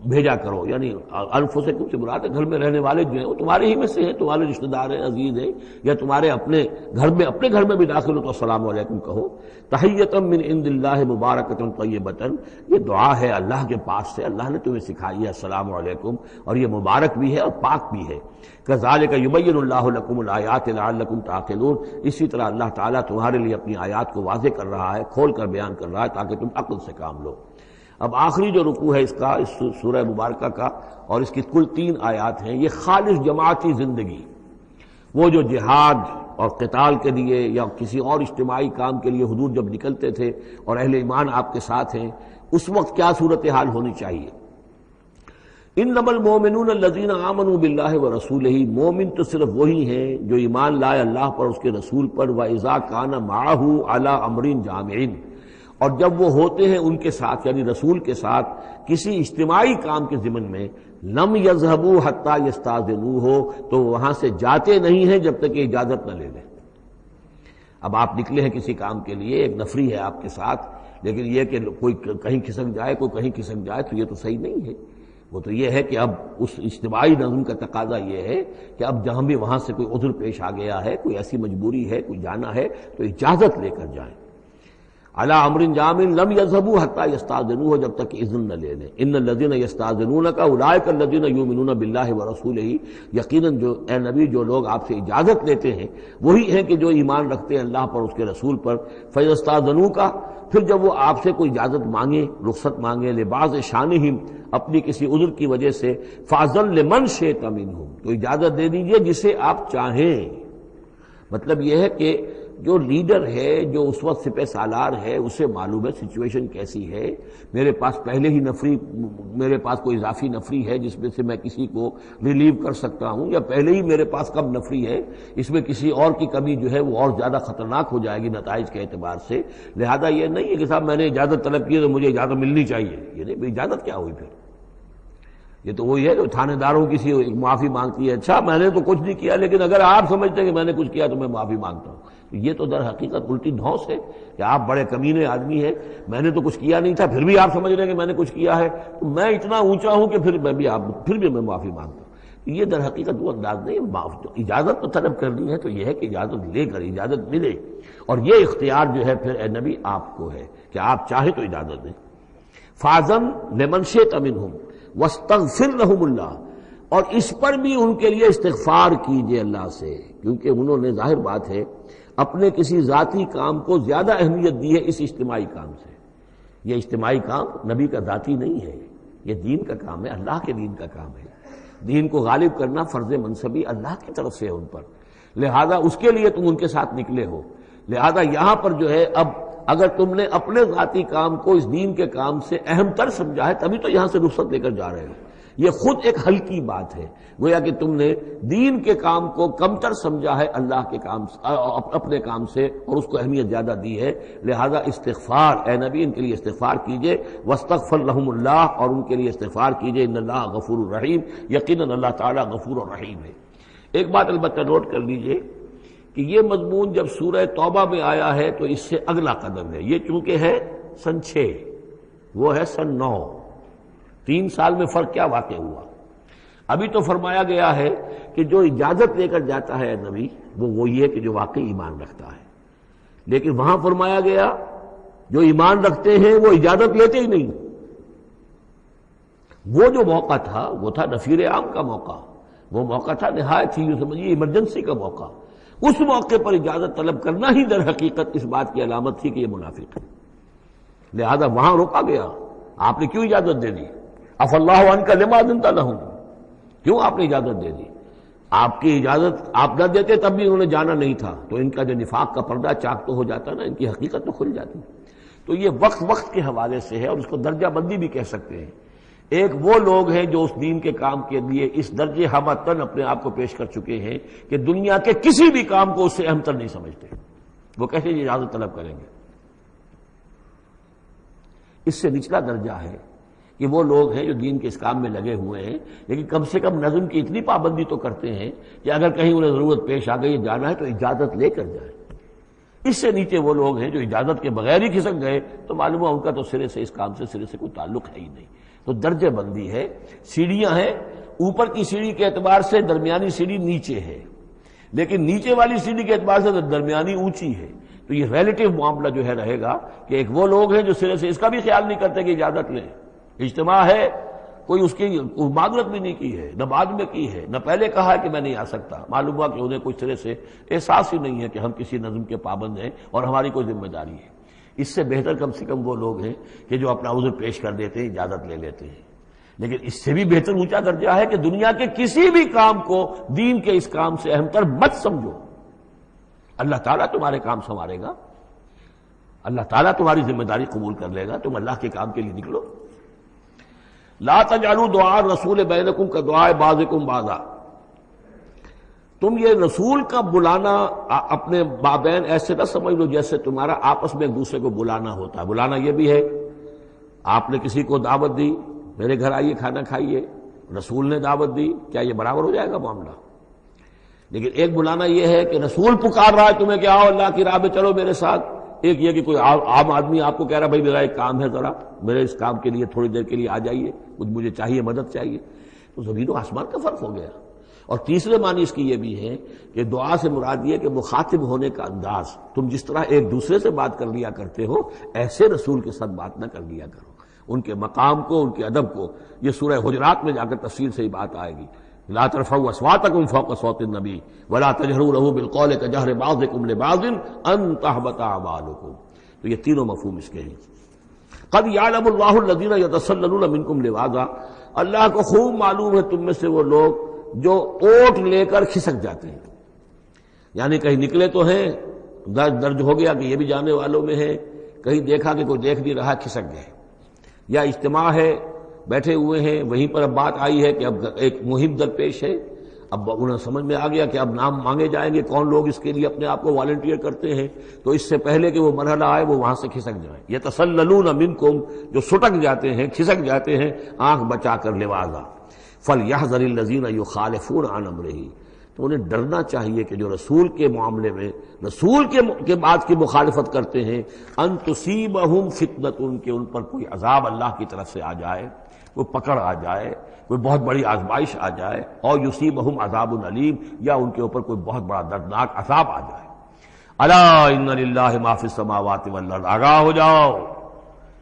بھیجا کرو. یعنی انفسکم سے مراد ہے گھر میں رہنے والے جو ہیں وہ تمہارے ہی میں سے ہیں، تمہارے رشتہ دار ہیں، عزیز ہیں، یا تمہارے اپنے گھر میں بھی داخل ہو تو السلام علیکم کہو. تحیۃ من عند اللہ مبارکۃ طیبۃ، یہ دعا ہے اللہ کے پاس سے، اللہ نے تمہیں سکھائی ہے السلام علیکم، اور یہ مبارک بھی ہے اور پاک بھی ہے. کذالک یبین اللہ لکم الآیات لعلکم تعقلون، اسی طرح اللہ تعالیٰ تمہارے لیے اپنی آیات کو واضح کر رہا ہے، کھول کر بیان کر رہا ہے تاکہ تم عقل سے کام لو. اب آخری جو رکوع ہے اس کا، اس سورہ مبارکہ کا، اور اس کی کل 3 آیات ہیں، یہ خالص جماعتی زندگی، وہ جو جہاد اور قتال کے لیے یا کسی اور اجتماعی کام کے لیے حضور جب نکلتے تھے اور اہل ایمان آپ کے ساتھ ہیں، اس وقت کیا صورتحال ہونی چاہیے. انما المؤمنون الذین آمنوا باللہ ورسولہ، مومن تو صرف وہی ہیں جو ایمان لائے اللہ پر، اس کے رسول پر. وَإِذَا كَانَ مَعَهُ عَلَىٰ أَمْرٍ جَامِعٍ، اور جب وہ ہوتے ہیں ان کے ساتھ یعنی رسول کے ساتھ کسی اجتماعی کام کے ضمن میں، لم يذهبوا حتى يستاذنوه، تو وہاں سے جاتے نہیں ہیں جب تک کہ اجازت نہ لے لیں. اب آپ نکلے ہیں کسی کام کے لیے، ایک نفری ہے آپ کے ساتھ، لیکن یہ کہ کوئی کہیں کھسک جائے کوئی کہیں کھسک جائے تو یہ تو صحیح نہیں ہے. وہ تو یہ ہے کہ اب اس اجتماعی نظم کا تقاضا یہ ہے کہ اب جہاں بھی وہاں سے کوئی عذر پیش آ گیا ہے، کوئی ایسی مجبوری ہے، کوئی جانا ہے تو اجازت لے کر جائیں. علی امر جامع لم یذهبوا حتى یستاذنوه، جب تک اذن نہ لے لیں. ان الذين یستاذنونک اولئک الذین یؤمنون باللہ ورسولہ، یقیناً جو اے نبی جو لوگ آپ سے اجازت لیتے ہیں وہی ہیں کہ جو ایمان رکھتے ہیں اللہ پر، اس کے رسول پر. فیستاذنوک، پھر جب وہ آپ سے کوئی اجازت مانگے، رخصت مانگے، لبعض شانہم، اپنی کسی عذر کی وجہ سے، فاذن لمن شئت منہم، تو اجازت دے دیجئے جسے آپ چاہیں. مطلب یہ ہے کہ جو لیڈر ہے، جو اس وقت سپہ سالار ہے، اسے معلوم ہے سچویشن کیسی ہے، میرے پاس پہلے ہی نفری، میرے پاس کوئی اضافی نفری ہے جس میں سے میں کسی کو ریلیو کر سکتا ہوں، یا پہلے ہی میرے پاس کم نفری ہے، اس میں کسی اور کی کمی جو ہے وہ اور زیادہ خطرناک ہو جائے گی نتائج کے اعتبار سے۔ لہذا یہ نہیں ہے کہ صاحب میں نے اجازت طلب کی تو مجھے اجازت ملنی چاہیے، یہ نہیں، اجازت کیا ہوئی پھر؟ یہ تو وہی ہے جو تھانے داروں کسی معافی مانگتی ہے، اچھا میں نے تو کچھ نہیں کیا لیکن اگر آپ سمجھتے ہیں کہ میں نے کچھ کیا تو میں معافی مانگتا ہوں۔ یہ تو در حقیقت الٹی دھونس ہے کہ آپ بڑے کمینے آدمی ہیں، میں نے تو کچھ کیا نہیں تھا پھر بھی آپ سمجھ رہے ہیں کہ میں نے کچھ کیا ہے، تو میں اتنا اونچا ہوں کہ پھر بھی میں معافی مانگتا ہوں۔ یہ در حقیقت وہ انداز نہیں، اجازت تو طلب کرنی ہے تو یہ ہے کہ اجازت لے کر اجازت ملے، اور یہ اختیار جو ہے پھر اے نبی آپ کو ہے کہ آپ چاہیں تو اجازت دیں۔ فاذن لمن شئت منہم واستغفر لهم اللہ، اور اس پر بھی ان کے لیے استغفار کیجئے اللہ سے، کیونکہ انہوں نے ظاہر بات ہے اپنے کسی ذاتی کام کو زیادہ اہمیت دی ہے اس اجتماعی کام سے۔ یہ اجتماعی کام نبی کا ذاتی نہیں ہے، یہ دین کا کام ہے، اللہ کے دین کا کام ہے۔ دین کو غالب کرنا فرض منصبی اللہ کی طرف سے ہے ان پر، لہذا اس کے لیے تم ان کے ساتھ نکلے ہو۔ لہذا یہاں پر جو ہے اب اگر تم نے اپنے ذاتی کام کو اس دین کے کام سے اہم تر سمجھا ہے تبھی تو یہاں سے رخصت لے کر جا رہے ہو، یہ خود ایک ہلکی بات ہے، گویا کہ تم نے دین کے کام کو کم تر سمجھا ہے اللہ کے کام اپنے کام سے، اور اس کو اہمیت زیادہ دی ہے۔ لہذا استغفار اے نبی ان کے لیے استغفار کیجئے، واستغفر لهم اللہ، اور ان کے لیے استغفار کیجئے، ان اللہ غفور الرحیم، یقیناً اللہ تعالیٰ غفور الرحیم ہے۔ ایک بات البتہ نوٹ کر لیجئے کہ یہ مضمون جب سورہ توبہ میں آیا ہے تو اس سے اگلا قدم ہے، یہ چونکہ ہے سن 6، وہ ہے سن 9، 3 سال میں فرق کیا واقع ہوا؟ ابھی تو فرمایا گیا ہے کہ جو اجازت لے کر جاتا ہے نبی وہ وہی ہے کہ جو واقعی ایمان رکھتا ہے، لیکن وہاں فرمایا گیا جو ایمان رکھتے ہیں وہ اجازت لیتے ہی نہیں۔ وہ جو موقع تھا وہ تھا نفیر عام کا موقع، وہ موقع تھا نہایت ہی سمجھیے ایمرجنسی کا موقع، اس موقع پر اجازت طلب کرنا ہی در حقیقت اس بات کی علامت تھی کہ یہ منافق ہے، لہذا وہاں روکا گیا۔ آپ نے کیوں اجازت دے دی؟ عفا اللہ عنک لما اذنت لهم، کیوں آپ نے اجازت دے دی؟ آپ کی اجازت آپ نہ دیتے تب بھی انہوں نے جانا نہیں تھا، تو ان کا جو نفاق کا پردہ چاک تو ہو جاتا نا، ان کی حقیقت تو کھل جاتی۔ تو یہ وقت کے حوالے سے ہے، اور اس کو درجہ بندی بھی کہہ سکتے ہیں۔ ایک وہ لوگ ہیں جو اس دین کے کام کے لیے اس درجے ہمتن اپنے آپ کو پیش کر چکے ہیں کہ دنیا کے کسی بھی کام کو اس سے اہم تر نہیں سمجھتے، وہ کیسے اجازت طلب کریں گے؟ اس سے نچلا درجہ ہے کہ وہ لوگ ہیں جو دین کے اس کام میں لگے ہوئے ہیں، لیکن کم سے کم نظم کی اتنی پابندی تو کرتے ہیں کہ اگر کہیں انہیں ضرورت پیش آ گئی جانا ہے تو اجازت لے کر جائیں۔ اس سے نیچے وہ لوگ ہیں جو اجازت کے بغیر ہی کھسک گئے تو معلوم ہے ان کا تو سرے سے اس کام سے سرے سے کوئی تعلق ہے ہی نہیں۔ تو درجہ بندی ہے، سیڑھیاں ہیں، اوپر کی سیڑھی کے اعتبار سے درمیانی سیڑھی نیچے ہے، لیکن نیچے والی سیڑھی کے اعتبار سے درمیانی اونچی ہے۔ تو یہ ریلیٹیو معاملہ جو ہے رہے گا کہ ایک وہ لوگ ہیں جو سرے سے اس کا بھی خیال نہیں کرتے کہ اجازت لیں، اجتماع ہے، کوئی اس کی معذرت بھی نہیں کی ہے، نہ بعد میں کی ہے، نہ پہلے کہا ہے کہ میں نہیں آ سکتا، معلوم ہوا کہ انہیں کوئی سرے سے احساس ہی نہیں ہے کہ ہم کسی نظم کے پابند ہیں اور ہماری کوئی ذمہ داری ہے۔ اس سے بہتر کم سے کم وہ لوگ ہیں کہ جو اپنا عذر پیش کر دیتے ہیں، اجازت لے لیتے ہیں، لیکن اس سے بھی بہتر اونچا درجہ ہے کہ دنیا کے کسی بھی کام کو دین کے اس کام سے اہم تر مت سمجھو، اللہ تعالیٰ تمہارے کام سنوارے گا، اللہ تعالیٰ تمہاری ذمہ داری قبول کر لے گا، تم اللہ کے کام کے لیے نکلو۔ لا تجعلوا دعاء الرسول بینکم کدعاء بعضکم بعضا، تم یہ رسول کا بلانا اپنے مابین ایسے نہ سمجھ لو جیسے تمہارا آپس میں ایک دوسرے کو بلانا ہوتا ہے۔ بلانا یہ بھی ہے، آپ نے کسی کو دعوت دی، میرے گھر آئیے کھانا کھائیے، رسول نے دعوت دی، کیا یہ برابر ہو جائے گا معاملہ؟ لیکن ایک بلانا یہ ہے کہ رسول پکار رہا ہے تمہیں کہ آؤ اللہ کی راہ میں چلو میرے ساتھ، ایک یہ کہ کوئی عام آدمی آپ کو کہہ رہا بھائی میرا ایک کام ہے، ذرا میرے اس کام کے لیے تھوڑی دیر کے لیے آ جائیے، کچھ مجھے چاہیے، مدد چاہیے، تو زمین و آسمان کا فرق ہو گیا۔ اور تیسرے معنی اس کی یہ بھی ہے کہ دعا سے مراد یہ کہ مخاطب ہونے کا انداز، تم جس طرح ایک دوسرے سے بات کر لیا کرتے ہو ایسے رسول کے ساتھ بات نہ کر لیا کرو، ان کے مقام کو، ان کے ادب کو۔ یہ سورہ حجرات میں جا کر تفصیل سے ہی بات آئے گی، لا ترفعوا اصواتکم فوق صوت النبی ولا تجہروا له بالقول کجہر بعضکم لبعض ان تحبط اعمالکم۔ تو یہ تینوں مفہوم اس کے ہیں۔ قد یعلم اللہ الذین یتسللون منکم لواذا، اللہ کو خوب معلوم ہے تم میں سے وہ لوگ جو اوٹ لے کر کھسک جاتے ہیں، یعنی کہیں نکلے تو ہیں درج ہو گیا کہ یہ بھی جانے والوں میں ہے، کہیں دیکھا کہ کوئی دیکھ نہیں رہا، کھسک گئے، یا اجتماع ہے بیٹھے ہوئے ہیں، وہیں پر اب بات آئی ہے کہ اب ایک مہم درپیش ہے، اب انہیں سمجھ میں آ گیا کہ اب نام مانگے جائیں گے، کون لوگ اس کے لیے اپنے آپ کو والنٹیئر کرتے ہیں، تو اس سے پہلے کہ وہ مرحلہ آئے وہ وہاں سے کھسک جائیں۔ یتسللون منکم، جو سٹک جاتے ہیں، کھسک جاتے ہیں آنکھ بچا کر لوازا۔ فلیحذر الذین یخالفون عن امرہ، تو انہیں ڈرنا چاہیے کہ جو رسول کے معاملے میں، رسول کے بات کی مخالفت کرتے ہیں، ان تصیبہم فتنۃ، کہ ان پر کوئی عذاب اللہ کی طرف سے آ جائے، کوئی پکڑ آ جائے، کوئی بہت بڑی آزمائش آ جائے، اور یصیبہم عذاب علیم، یا ان کے اوپر کوئی بہت بڑا دردناک عذاب آ جائے۔ الا ان للہ ما فی السماوات والارض، آگاہ ہو جاؤ،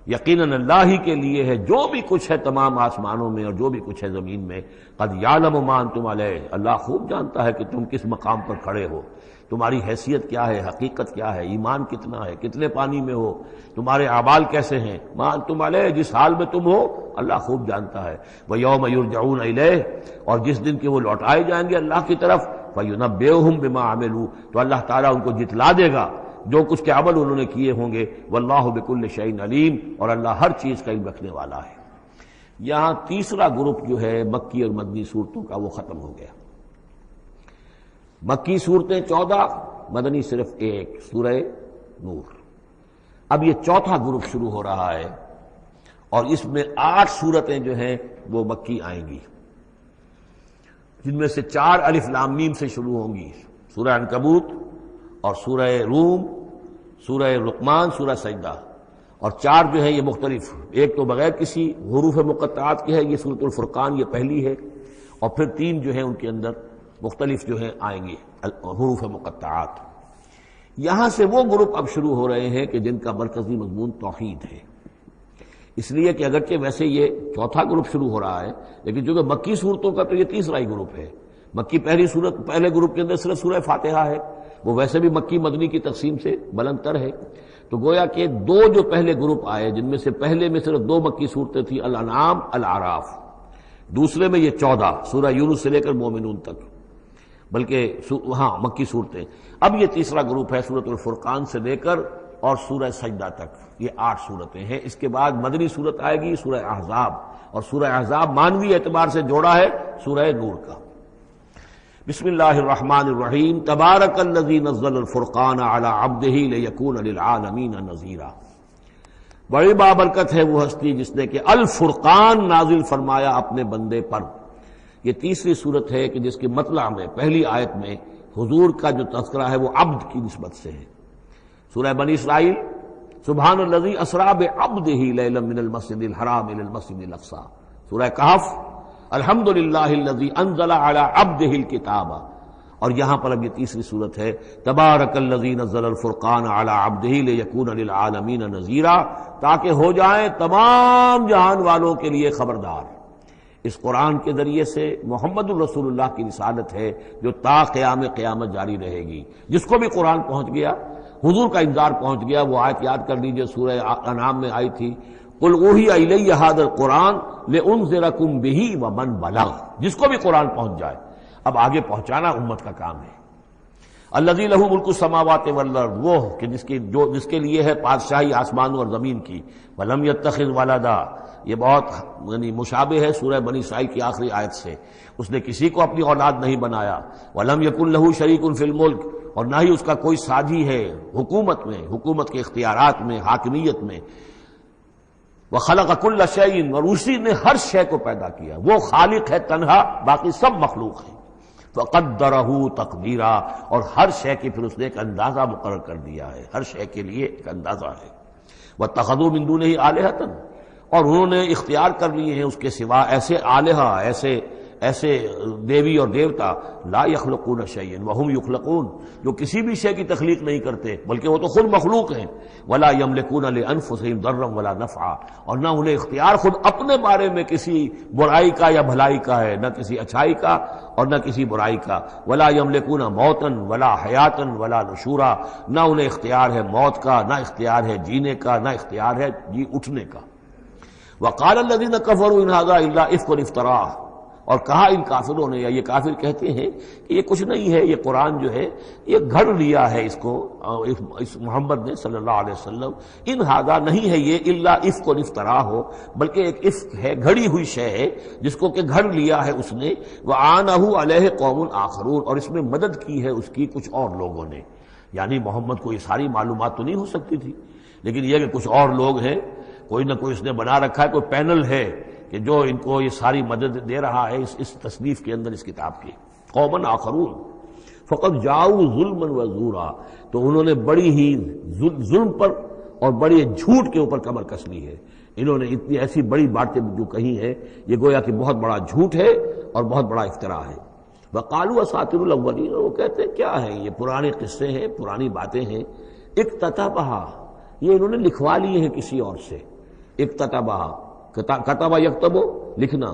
یقیناً اللہ ہی کے لیے ہے جو بھی کچھ ہے تمام آسمانوں میں اور جو بھی کچھ ہے زمین میں۔ قد یعلم ما انتم علیہ، اللہ خوب جانتا ہے کہ تم کس مقام پر کھڑے ہو، تمہاری حیثیت کیا ہے، حقیقت کیا ہے، ایمان کتنا ہے، کتنے پانی میں ہو، تمہارے اعمال کیسے ہیں، ما انتم علیہ، جس حال میں تم ہو اللہ خوب جانتا ہے۔ وَيَوْمَ يُرْجَعُونَ إِلَيْهِ، اور جس دن کے وہ لوٹائے جائیں گے اللہ کی طرف، فَيُنَبِّئُهُم بِمَا عَمِلُوا، تو اللہ تعالیٰ ان کو جتلا دے گا جو کچھ کے عمل انہوں نے کیے ہوں گے۔ واللہ بکل شیء علیم، اور اللہ ہر چیز کا علم رکھنے والا ہے۔ یہاں تیسرا گروپ جو ہے مکی اور مدنی صورتوں کا وہ ختم ہو گیا۔ مکی صورتیں 14، مدنی صرف 1، سورہ نور۔ اب یہ چوتھا گروپ شروع ہو رہا ہے، اور اس میں 8 صورتیں جو ہیں وہ مکی آئیں گی، جن میں سے 4 الف لام میم سے شروع ہوں گی، سورہ عنکبوت اور سورہ روم، سورہ لقمان، سورہ سجدہ، اور 4 جو ہیں یہ مختلف، ایک تو بغیر کسی حروف مقطعات کی ہے، یہ سورۃ الفرقان، یہ پہلی ہے، اور پھر 3 جو ہیں ان کے اندر مختلف جو ہیں آئیں گے حروف مقطعات۔ یہاں سے وہ گروپ اب شروع ہو رہے ہیں کہ جن کا مرکزی مضمون توحید ہے، اس لیے کہ اگرچہ ویسے یہ چوتھا گروپ شروع ہو رہا ہے، لیکن چونکہ مکی صورتوں کا تو یہ تیسرا ہی گروپ ہے۔ مکی پہلی صورت، پہلے گروپ کے اندر صرف سورہ فاتحہ ہے، وہ ویسے بھی مکی مدنی کی تقسیم سے بلند تر ہے، تو گویا کہ 2 جو پہلے گروپ آئے، جن میں سے پہلے میں صرف 2 مکی صورتیں تھیں، الانعام، الاعراف، دوسرے میں یہ 14 سورہ یونس سے لے کر مومنون تک، بلکہ ہاں مکی صورتیں۔ اب یہ تیسرا گروپ ہے سورۃ الفرقان سے لے کر اور سورہ سجدہ تک، یہ 8 صورتیں ہیں۔ اس کے بعد مدنی صورت آئے گی سورہ احزاب، اور سورہ احزاب مانوی اعتبار سے جوڑا ہے سورہ نور کا۔ بسم اللہ الرحمن الرحیم، تبارک الذی نزل الفرقان علی عبدہ لیکون للعالمین نذیرا۔ بڑی بابرکت ہے وہ ہستی جس نے کہ الفرقان نازل فرمایا اپنے بندے پر۔ یہ تیسری صورت ہے کہ جس کے مطلع میں پہلی آیت میں حضور کا جو تذکرہ ہے وہ عبد کی نسبت سے ہے۔ سورہ بنی اسرائیل، سبحان الذی اسری بعبدہ لیلا من المسجد الحرام الی المسجد الاقصی۔ سورہ کہف، الحمدللہ الذی انزل علی عبدہ الکتاب، اور یہاں پر اب یہ تیسری صورت ہے تبارک الذی نزل الفرقان علی عبدہ لیکون للعالمین نذیرا، تاکہ ہو جائیں تمام جہان والوں کے لیے خبردار۔ اس قرآن کے ذریعے سے محمد الرسول اللہ کی رسالت ہے جو تا قیام قیامت جاری رہے گی۔ جس کو بھی قرآن پہنچ گیا، حضور کا انذار پہنچ گیا، وہ آیت یاد کر لیجئے سورہ انعام میں آئی تھی، قل اوحی الی ھذا القرآن لانذرکم بہ ومن بلغ، جس کو بھی قرآن پہنچ جائے، اب آگے پہنچانا امت کا کام ہے۔ الذی لہ ملک السماوات والارض، وہ کہ جس کے لیے ہے بادشاہی آسمانوں اور زمین کی، ولم یتخذ ولدا، یہ بہت یعنی مشابہ ہے سورہ بنی اسرائیل کی آخری آیت سے، اس نے کسی کو اپنی اولاد نہیں بنایا، ولم یکن لہ شریک فی الملک، اور نہ ہی اس کا کوئی ساجی ہے حکومت میں، حکومت کے اختیارات میں، حاکمیت میں، وخلق کل شیء، اور اسی نے ہر شے کو پیدا کیا، وہ خالق ہے تنہا، باقی سب مخلوق ہیں، فقدرہ تقدیرا، اور ہر شے کی پھر اس نے ایک اندازہ مقرر کر دیا ہے، ہر شے کے لیے ایک اندازہ ہے۔ واتخذوا من دونہ آلہۃ، اور انہوں نے اختیار کر لیے ہیں اس کے سوا ایسے آلہہ، ایسے دیوی اور دیوتا، لا یخلقون شیئا وہم یخلقون، جو کسی بھی شے کی تخلیق نہیں کرتے بلکہ وہ تو خود مخلوق ہیں، ولا یملکون لانفسہم ضرا ولا نفعا، اور نہ انہیں اختیار خود اپنے بارے میں کسی برائی کا یا بھلائی کا ہے، نہ کسی اچھائی کا اور نہ کسی برائی کا، ولا یملکون موتا ولا حیاتا ولا نشورا، نہ انہیں اختیار ہے موت کا، نہ اختیار ہے جینے کا، نہ اختیار ہے جی اٹھنے کا۔ وقال الذین کفروا ان ھذا الا افک افتراہ، اور کہا ان کافروں نے، یا یہ کافر کہتے ہیں کہ یہ کچھ نہیں ہے، یہ قرآن جو ہے یہ گھڑ لیا ہے اس کو اس محمد نے صلی اللہ علیہ وسلم، ان ہذا نہیں ہے یہ الا افک افترا ہو، بلکہ ایک افک ہے، گھڑی ہوئی شے ہے جس کو کہ گھڑ لیا ہے اس نے، وعانہ علیہ قوم آخرون، اور اس میں مدد کی ہے اس کی کچھ اور لوگوں نے۔ یعنی محمد کو یہ ساری معلومات تو نہیں ہو سکتی تھی، لیکن یہ کہ کچھ اور لوگ ہیں، کوئی نہ کوئی اس نے بنا رکھا ہے، کوئی پینل ہے کہ جو ان کو یہ ساری مدد دے رہا ہے اس تصنیف کے اندر، اس کتاب کی۔ قومن آخرون فقط جاؤ ظلم و زورا، تو انہوں نے بڑی ہی ظلم پر اور بڑے جھوٹ کے اوپر کمر کس لی ہے، انہوں نے اتنی ایسی بڑی باتیں جو کہی ہیں، یہ گویا کہ بہت بڑا جھوٹ ہے اور بہت بڑا افتراء ہے۔ وقالوا اساطیر الاولین، وہ کہتے ہیں کیا ہے یہ پرانے قصے ہیں، پرانی باتیں ہیں، اکتتبھا، یہ انہوں نے لکھوا لیے ہیں کسی اور سے، اکتتبھا، کتبہ یکتبو لکھنا،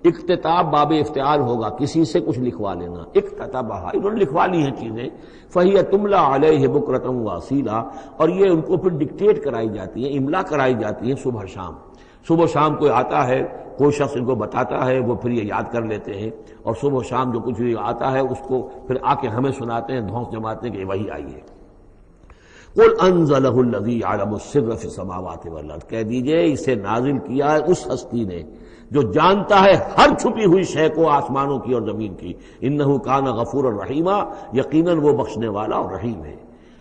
اکتتاب باب افتعال ہوگا، کسی سے کچھ لکھوا لینا، اکتتبھا، انہوں نے لکھوا لی ہیں چیزیں، فہی تملا علیہ بکرۃ واصیلا، اور یہ ان کو پھر ڈکٹیٹ کرائی جاتی ہیں، املا کرائی جاتی ہیں صبح شام، صبح شام کوئی آتا ہے، کوئی شخص ان کو بتاتا ہے، وہ پھر یہ یاد کر لیتے ہیں، اور صبح شام جو کچھ بھی آتا ہے اس کو پھر آ کے ہمیں سناتے ہیں، دھونس جماتے ہیں کہ وہی آئی ہے۔ قل انزلہ الذی یعلم السر فی السماوات والارض، کہہ دیجئے اسے نازل کیا ہے اس ہستی نے جو جانتا ہے ہر چھپی ہوئی شے کو آسمانوں کی اور زمین کی، انہ کان غفورا رحیما، یقیناً وہ بخشنے والا اور رحیم ہے۔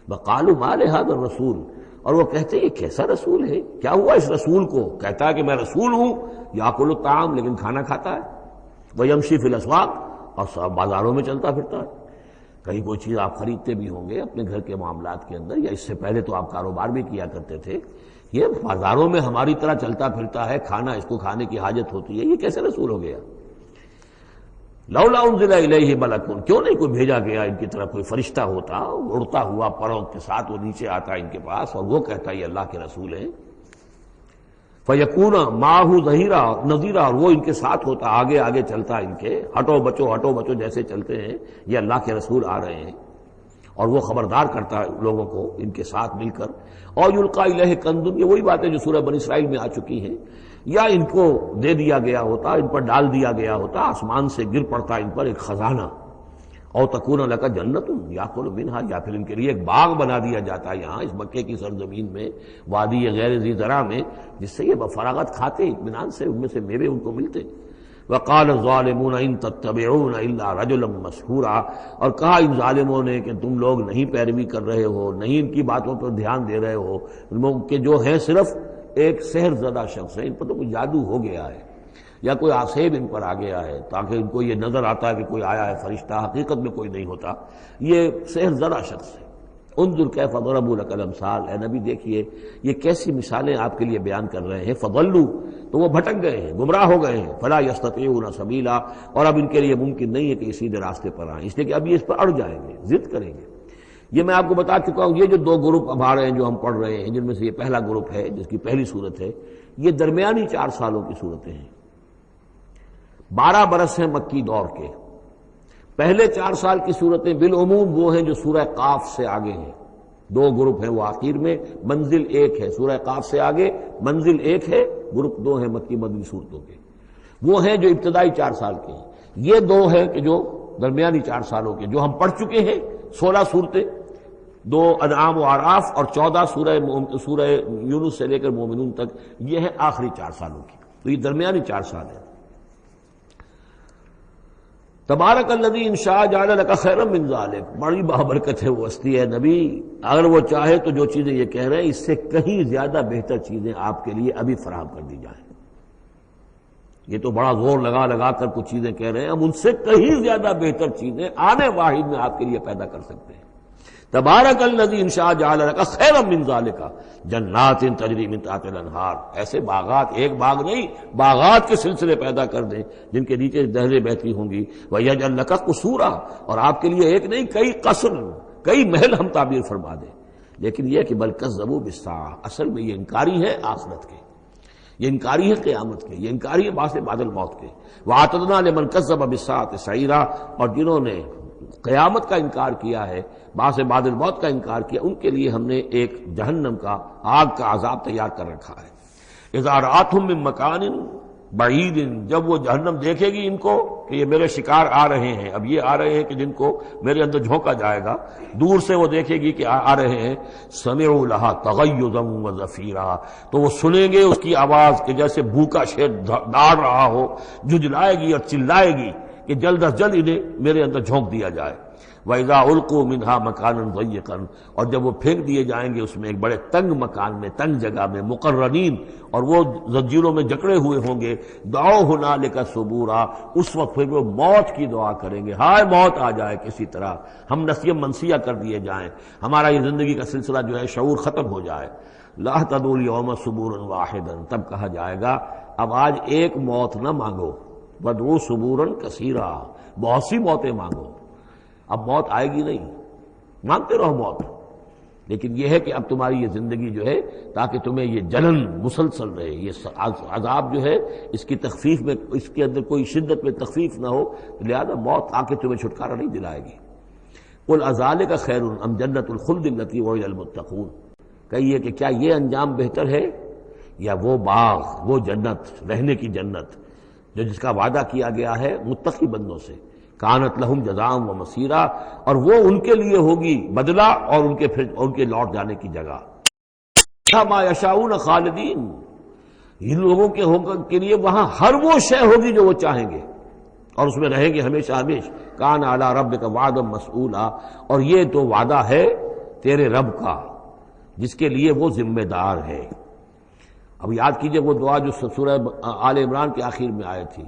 وقالوا ما لہذا الرسول، اور وہ کہتے ہیں یہ کیسا رسول ہے، کیا ہوا اس رسول کو، کہتا ہے کہ میں رسول ہوں، یاکل الطعام، لیکن کھانا کھاتا ہے، ویمشی فی الاسواق، اور بازاروں میں چلتا پھرتا ہے۔ کہیں کوئی چیز آپ خریدتے بھی ہوں گے اپنے گھر کے معاملات کے اندر، یا اس سے پہلے تو آپ کاروبار بھی کیا کرتے تھے، یہ بازاروں میں ہماری طرح چلتا پھرتا ہے، کھانا اس کو کھانے کی حاجت ہوتی ہے، یہ کیسے رسول ہو گیا؟ لولا انزل الیہ ملک، کیوں نہیں کوئی بھیجا گیا ان کی طرف کوئی فرشتہ ہوتا، اڑتا ہوا پروں کے ساتھ وہ نیچے آتا ان کے پاس اور وہ کہتا یہ اللہ کے رسول ہیں، فیکون معہ ظہیرا نذیرا، اور وہ ان کے ساتھ ہوتا، آگے آگے چلتا ان کے، ہٹو بچو جیسے چلتے ہیں یہ اللہ کے رسول آ رہے ہیں، اور وہ خبردار کرتا ہے لوگوں کو ان کے ساتھ مل کر۔ اور یلقا الیہ کنز، یہ وہی باتیں جو سورہ بنی اسرائیل میں آ چکی ہیں، یا ان کو دے دیا گیا ہوتا، ان پر ڈال دیا گیا ہوتا، آسمان سے گر پڑتا ان پر ایک خزانہ، او تکون لک جنت یاکل منہا، یا پھر ان کے لیے ایک باغ بنا دیا جاتا ہے یہاں اس مکے کی سرزمین میں، وادی غیر ذی زرع میں، جس سے یہ بفراغت کھاتے اطمینان سے، ان میں سے میوے ان کو ملتے۔ وقال الظالمون ان تتبعون الا رجلا مسحورا، اور کہا ان ظالموں نے کہ تم لوگ نہیں پیروی کر رہے ہو، نہیں ان کی باتوں پر دھیان دے رہے ہو، کہ جو ہیں صرف ایک سحر زدہ شخص ہے، ان پر تو کوئی جادو ہو گیا ہے، یا کوئی آسیب ان پر آ گیا ہے، تاکہ ان کو یہ نظر آتا ہے کہ کوئی آیا ہے فرشتہ، حقیقت میں کوئی نہیں ہوتا، یہ سحر زدہ شخص ہے۔ انظر کیف ضربوا لک الامثال، اے نبی دیکھیے یہ کیسی مثالیں آپ کے لیے بیان کر رہے ہیں، فضلوا، تو وہ بھٹک گئے ہیں، گمراہ ہو گئے ہیں، فلا یستطیعون سبیلا، اور اب ان کے لیے ممکن نہیں ہے کہ یہ سیدھے راستے پر آئیں، اس لیے کہ اب یہ اس پر اڑ جائیں گے، ضد کریں گے۔ یہ میں آپ کو بتا چکا ہوں، یہ جو دو گروپ اب آ رہے ہیں جو ہم پڑھ رہے ہیں، جن میں سے یہ پہلا گروپ ہے جس کی پہلی صورت ہے، یہ درمیانی 4 سالوں کی صورتیں ہیں، 12 برس ہیں مکی دور کے۔ پہلے 4 سال کی صورتیں بالعموم وہ ہیں جو سورہ قاف سے آگے ہیں، 2 گروپ ہیں وہ آخر میں، منزل 1 ہے، سورہ قاف سے آگے منزل 1 ہے، گروپ 2 ہیں مکی مدنی صورتوں کے، وہ ہیں جو ابتدائی 4 سال کے ہیں۔ یہ 2 ہیں کہ جو درمیانی 4 سالوں کے، جو ہم پڑھ چکے ہیں 16 صورتیں، 2 انعام و اعراف اور 14 سورہ یونس سے لے کر مومنون تک، یہ ہے آخری 4 سالوں کی، تو یہ درمیانی 4 سال ہے۔ تبارک الذی ان شاء جعل لک خیرا من ذلک، بڑی بابرکت ہے وہ ہستی ہے نبی، اگر وہ چاہے تو جو چیزیں یہ کہہ رہے ہیں اس سے کہیں زیادہ بہتر چیزیں آپ کے لیے ابھی فراہم کر دی جائیں۔ یہ تو بڑا زور لگا کر کچھ چیزیں کہہ رہے ہیں، ہم ان سے کہیں زیادہ بہتر چیزیں آنے واحد میں آپ کے لیے پیدا کر سکتے ہیں۔ تبارک الذی ان شاء جعل لک خیرا من ذلک جنات تجری من تحتها الانہار، ایسے باغات، ایک باغ نہیں، باغات کے سلسلے پیدا کر دیں جن کے نیچے نہریں بہتی ہوں گی، ویجعل لک قصورا، اور آپ کے لیے ایک نہیں کئی قصر، کئی محل ہم تعبیر فرما دیں۔ لیکن یہ کہ بل کذبوا بالساعہ، اصل میں یہ انکاری ہے آخرت کے، یہ انکاری ہے قیامت کے، یہ انکاری ہے بعث بعد الموت کے۔ وَأَعْتَدْنَا لِمَنْ كَذَّبَ بِالسَّاعَةِ سَعِيرًا، اور جنہوں نے قیامت کا انکار کیا ہے، بعث بعد الموت کا انکار کیا، ان کے لیے ہم نے ایک جہنم کا، آگ کا عذاب تیار کر رکھا ہے۔ اذا رأتهم من مکان بعید، جب وہ جہنم دیکھے گی ان کو کہ یہ میرے شکار آ رہے ہیں، اب یہ آ رہے ہیں کہ جن کو میرے اندر جھونکا جائے گا، دور سے وہ دیکھے گی کہ آ رہے ہیں، سمعوا لها تغیظا وزفیرا، تو وہ سنیں گے اس کی آواز کہ جیسے بھوکا شیر ڈاڑ رہا ہو، جھجلائے گی اور چلائے گی کہ جلد از جلد انہیں میرے اندر جھونک دیا جائے۔ وَإِذَا أُلْقُوا مِنْهَا مَكَانًا ضَيِّقًا، اور جب وہ پھینک دیے جائیں گے اس میں ایک بڑے تنگ مکان میں، تنگ جگہ میں، مقرنین، اور وہ زنجیروں میں جکڑے ہوئے ہوں گے، دعوا هُنَالِكَ ثُبُورًا، اس وقت پھر وہ موت کی دعا کریں گے، ہائے موت آ جائے کسی طرح، ہم نسیہ منسیہ کر دیے جائیں، ہمارا یہ زندگی کا سلسلہ جو ہے شعور ختم ہو جائے۔ لَا تَدْعُوا الْيَوْمَ ثُبُورًا وَاحِدًا، تب کہا جائے گا اب آج ایک موت نہ مانگو، وَادْعُوا ثُبُورًا كَثِيرًا، بہت سی موتیں مانگو۔ اب موت آئے گی نہیں، مانگتے رہو موت، لیکن یہ ہے کہ اب تمہاری یہ زندگی جو ہے تاکہ تمہیں یہ جلن مسلسل رہے، یہ عذاب جو ہے اس کی تخفیف میں، اس کے اندر کوئی شدت میں تخفیف نہ ہو، لہذا موت آ کے تمہیں چھٹکارا نہیں دلائے گی۔ قُلْ أَذَلِكَ خَيْرٌ أَمْ جَنَّةُ الْخُلْدِ الَّتِي وُعِدَ الْمُتَّقُونَ، کہیے کہ کیا یہ انجام بہتر ہے یا وہ باغ، وہ جنت، رہنے کی جنت جو جس کا وعدہ کیا گیا ہے متقی بندوں سے، کانت لہم جزاء و مسیرا، اور وہ ان کے لیے ہوگی بدلہ اور ان کے لوٹ جانے کی جگہ۔ ما یشاؤون خالدین، ان لوگوں کے لیے وہاں ہر وہ شے ہوگی جو وہ چاہیں گے اور اس میں رہیں گے ہمیشہ ہمیشہ۔ کان علی ربک وعدا مسئولا، اور یہ تو وعدہ ہے تیرے رب کا جس کے لیے وہ ذمہ دار ہے۔ اب یاد کیجئے وہ دعا جو سورہ آل عمران کے آخر میں آئی تھی،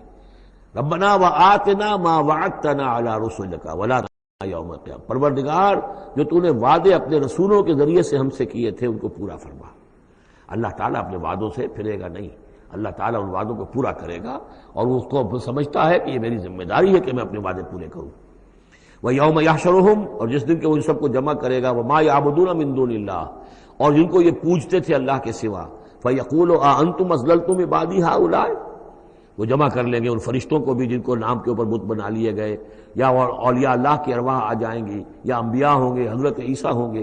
ربنا وآتنا ما وعدتنا علی رسلک ولا تخزنا یوم القیامہ، پروردگار جو تو نے وعدے اپنے رسولوں کے ذریعے سے ہم سے کیے تھے ان کو پورا فرما۔ اللہ تعالیٰ اپنے وعدوں سے پھرے گا نہیں، اللہ تعالیٰ ان وعدوں کو پورا کرے گا، اور وہ اس کو سمجھتا ہے کہ یہ میری ذمہ داری ہے کہ میں اپنے وعدے پورے کروں۔ وَيَوْمَ يَحْشُرُهُمْ، اور جس دن کہ وہ ان سب کو جمع کرے گا، وَمَا يَعْبُدُونَ مِن دُونِ اللَّهِ، اور جن کو یہ پوجتے تھے اللہ کے سوا، فَيَقُولُ أَأَنْتُمْ أَضْلَلْتُمْ عِبَادِي هَؤُلَاءِ، وہ جمع کر لیں گے ان فرشتوں کو بھی جن کو نام کے اوپر بت بنا لیے گئے، یا اولیاء اللہ کی ارواح آ جائیں گی، یا انبیاء ہوں گے، حضرت عیسیٰ ہوں گے،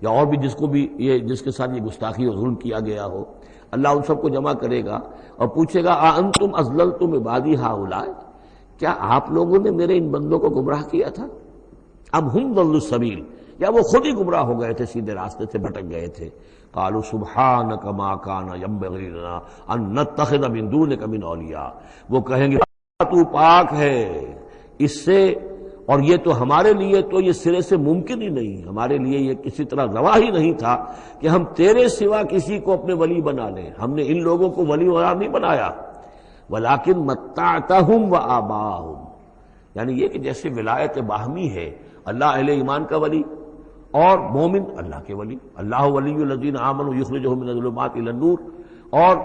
یا اور بھی جس کے ساتھ یہ گستاخی اور ظلم کیا گیا ہو، اللہ ان سب کو جمع کرے گا اور پوچھے گا أَأَنْتُمْ أَضْلَلْتُمْ عِبَادِي هَؤُلَاءِ، کیا آپ لوگوں نے میرے ان بندوں کو گمراہ کیا تھا؟ اب ہم ضلوا السبیل، یا وہ خود ہی گمراہ ہو گئے تھے، سیدھے راستے سے بھٹک گئے تھے۔ قالوا سبحانک ما کان ینبغی لنا ان نتخذ من دونک من اولیاء، وہ کہیں گے تو پاک ہے اس سے، اور یہ تو ہمارے لیے تو یہ سرے سے ممکن ہی نہیں، ہمارے لیے یہ کسی طرح روا ہی نہیں تھا کہ ہم تیرے سوا کسی کو اپنے ولی بنا لیں، ہم نے ان لوگوں کو ولی قرار نہیں بنایا۔ ولیکن متعتہم وآباءہم، یعنی یہ کہ جیسے ولایت باہمی ہے، اللہ اہل ایمان کا ولی اور مومن اللہ کے ولی، اللہ ولی الذین آمنوا یخرجہم من الظلمات الی النور، اور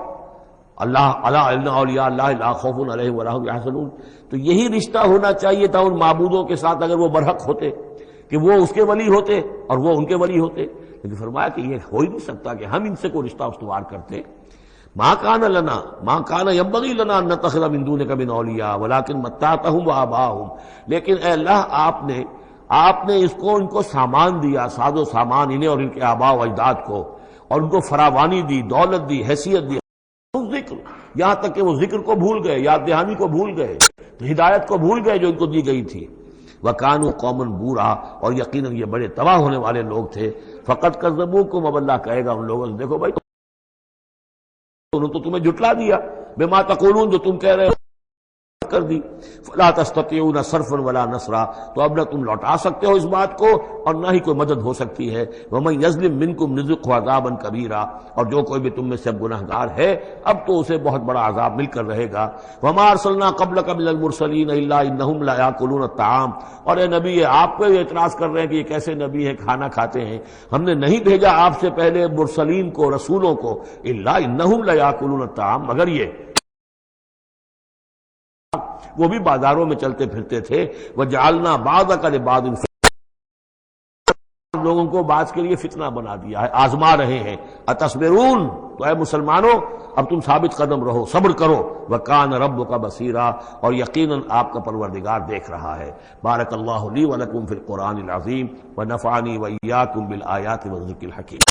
اللہ الا ان اولیاء اللہ لا خوف علیہم ولا هم یحزنون، تو یہی رشتہ ہونا چاہیے تھا ان معبودوں کے ساتھ اگر وہ برحق ہوتے، کہ وہ اس کے ولی ہوتے اور وہ ان کے ولی ہوتے، لیکن فرمایا کہ یہ ہو ہی نہیں سکتا کہ ہم ان سے کوئی رشتہ استوار کرتے۔ ما کان لنا ما کان ینبغی لنا ان نتخذ من دونک من اولیاء ولکن متعتہم وآباءہم، لیکن اے اللہ آپ نے ان کو سامان دیا، ساز و سامان انہیں اور ان کے آباء و اجداد کو، اور ان کو فراوانی دی، دولت دی، حیثیت دی، ذکر، یہاں تک کہ وہ ذکر کو بھول گئے، یاد دہانی کو بھول گئے، ہدایت کو بھول گئے جو ان کو دی گئی تھی۔ وَكَانُوا قَوْمًا بُورًا، اور یقیناً یہ بڑے تباہ ہونے والے لوگ تھے۔ فَقَدْ كَذَّبُوكُمْ، اب اللہ کہے گا ان لوگوں سے دیکھو بھائی انہوں نے تو تمہیں جھٹلا دیا، بِمَا تَقُولُونَ، جو تم کہہ رہے ہو کر دی۔ فلا تستطيعون صرفا ولا نصرا، تو اب نہ تم لوٹا سکتے ہو اس بات کو اور نہ ہی کوئی مدد ہو سکتی ہے۔ ومن یظلم منکم نذقه عذابا کبیرا، اور جو کوئی بھی تم میں سے گناہگار ہے اب تو اسے بہت بڑا عذاب مل کر رہے گا۔ وما ارسلنا قبلک من المرسلین الا انہم لا یاکلون الطعام، اور اے نبی آپ کو یہ اعتراض کر رہے ہیں کہ یہ کیسے نبی ہیں کھانا کھاتے ہیں، ہم نے نہیں بھیجا آپ سے پہلے مرسلین کو، رسولوں کو، الا انہم لا یاکلون الطعام، مگر یہ وہ بھی بازاروں میں چلتے پھرتے تھے۔ وَجَعَلْنَا بَعْضَكَ لِبَعْضٍ فتنة، لوگوں کو بعض کے لیے فتنہ بنا دیا ہے، آزما رہے ہیں۔ اتصبرون، تو اے مسلمانوں اب تم ثابت قدم رہو، صبر کرو۔ وَكَانَ رَبُّكَ بَصِيرًا، اور یقیناً آپ کا پروردگار دیکھ رہا ہے۔ بارک اللہ لی ولکم فی القرآن العظیم ونفعنی وإیاکم بالآیات والذکر الحکیم۔